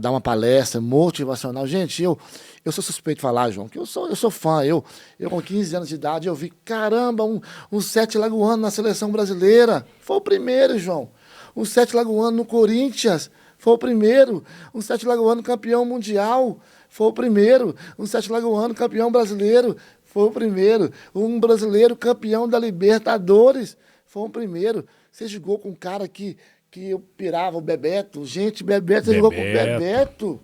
dar uma palestra motivacional. Gente, eu sou suspeito de falar, João, que eu sou fã. Eu com 15 anos de idade, eu vi, caramba, um 7 lagoano na seleção brasileira. Foi o primeiro, João. Um 7 lagoano no Corinthians. Foi o primeiro. Um 7 lagoano campeão mundial. Foi o primeiro. Um 7 lagoano campeão brasileiro. Foi o primeiro. Um brasileiro campeão da Libertadores. Foi o primeiro. Você jogou com um cara que eu pirava, o Bebeto. Gente, você jogou com o Bebeto.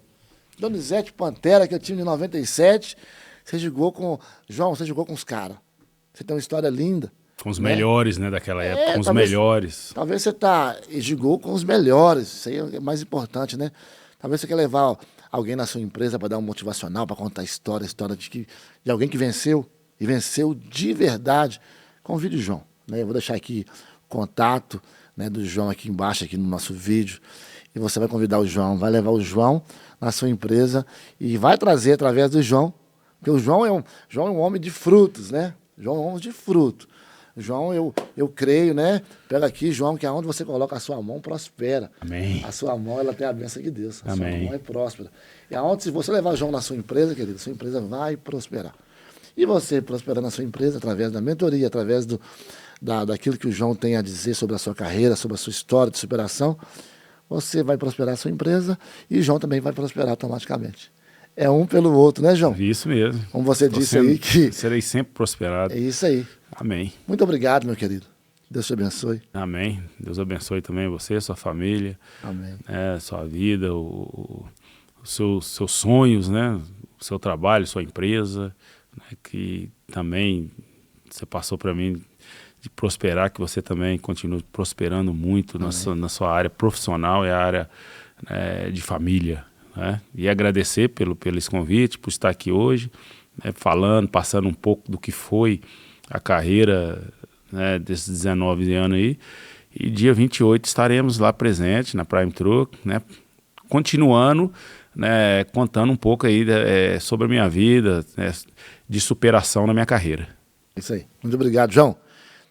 Donizete Pantera, que é o time de 97. Você jogou com... João, você jogou com os caras. Você tem uma história linda. Com os melhores, né, daquela época. Com os melhores. Talvez você jogou com os melhores. Isso aí é mais importante, né? Talvez você quer levar alguém na sua empresa para dar um motivacional, para contar história de alguém que venceu, e venceu de verdade. Convide o João, né? Eu vou deixar aqui o contato, né, do João aqui embaixo, aqui no nosso vídeo. E você vai convidar o João, vai levar o João na sua empresa e vai trazer através do João, porque o João é um homem de frutos, né? João é um homem de fruto. João, eu creio, né? Pega aqui, João, que aonde você coloca a sua mão, prospera. Amém. A sua mão, ela tem a bênção de Deus. A Amém. sua mão é próspera. E aonde, se você levar o João na sua empresa, querido, sua empresa vai prosperar. E você prosperar na sua empresa através da mentoria, através daquilo que o João tem a dizer sobre a sua carreira, sobre a sua história de superação, você vai prosperar a sua empresa e o João também vai prosperar automaticamente. É um pelo outro, né, João? Isso mesmo. Como você disse aí que... Serei sempre prosperado. É isso aí. Amém. Muito obrigado, meu querido. Deus te abençoe. Amém. Deus abençoe também você, sua família, Amém. sua vida, os seus sonhos, né? O seu trabalho, sua empresa, né? Que também você passou para mim de prosperar, que você também continue prosperando muito na sua área profissional e a área de família, né? E agradecer pelo esse convite, por estar aqui hoje, né? Falando, passando um pouco do que foi a carreira, né, desses 19 anos aí. E dia 28 estaremos lá presentes na Prime Truck, né? Continuando, né, contando um pouco aí sobre a minha vida, né, de superação na minha carreira. Isso aí. Muito obrigado, João.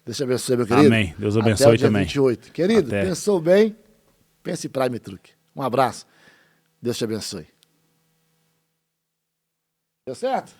Deus te abençoe, meu querido. Amém. Deus abençoe Até o dia também. 28. Querido, Até. Pensou bem? Pense em Prime Truck. Um abraço. Deus te abençoe. Deu certo?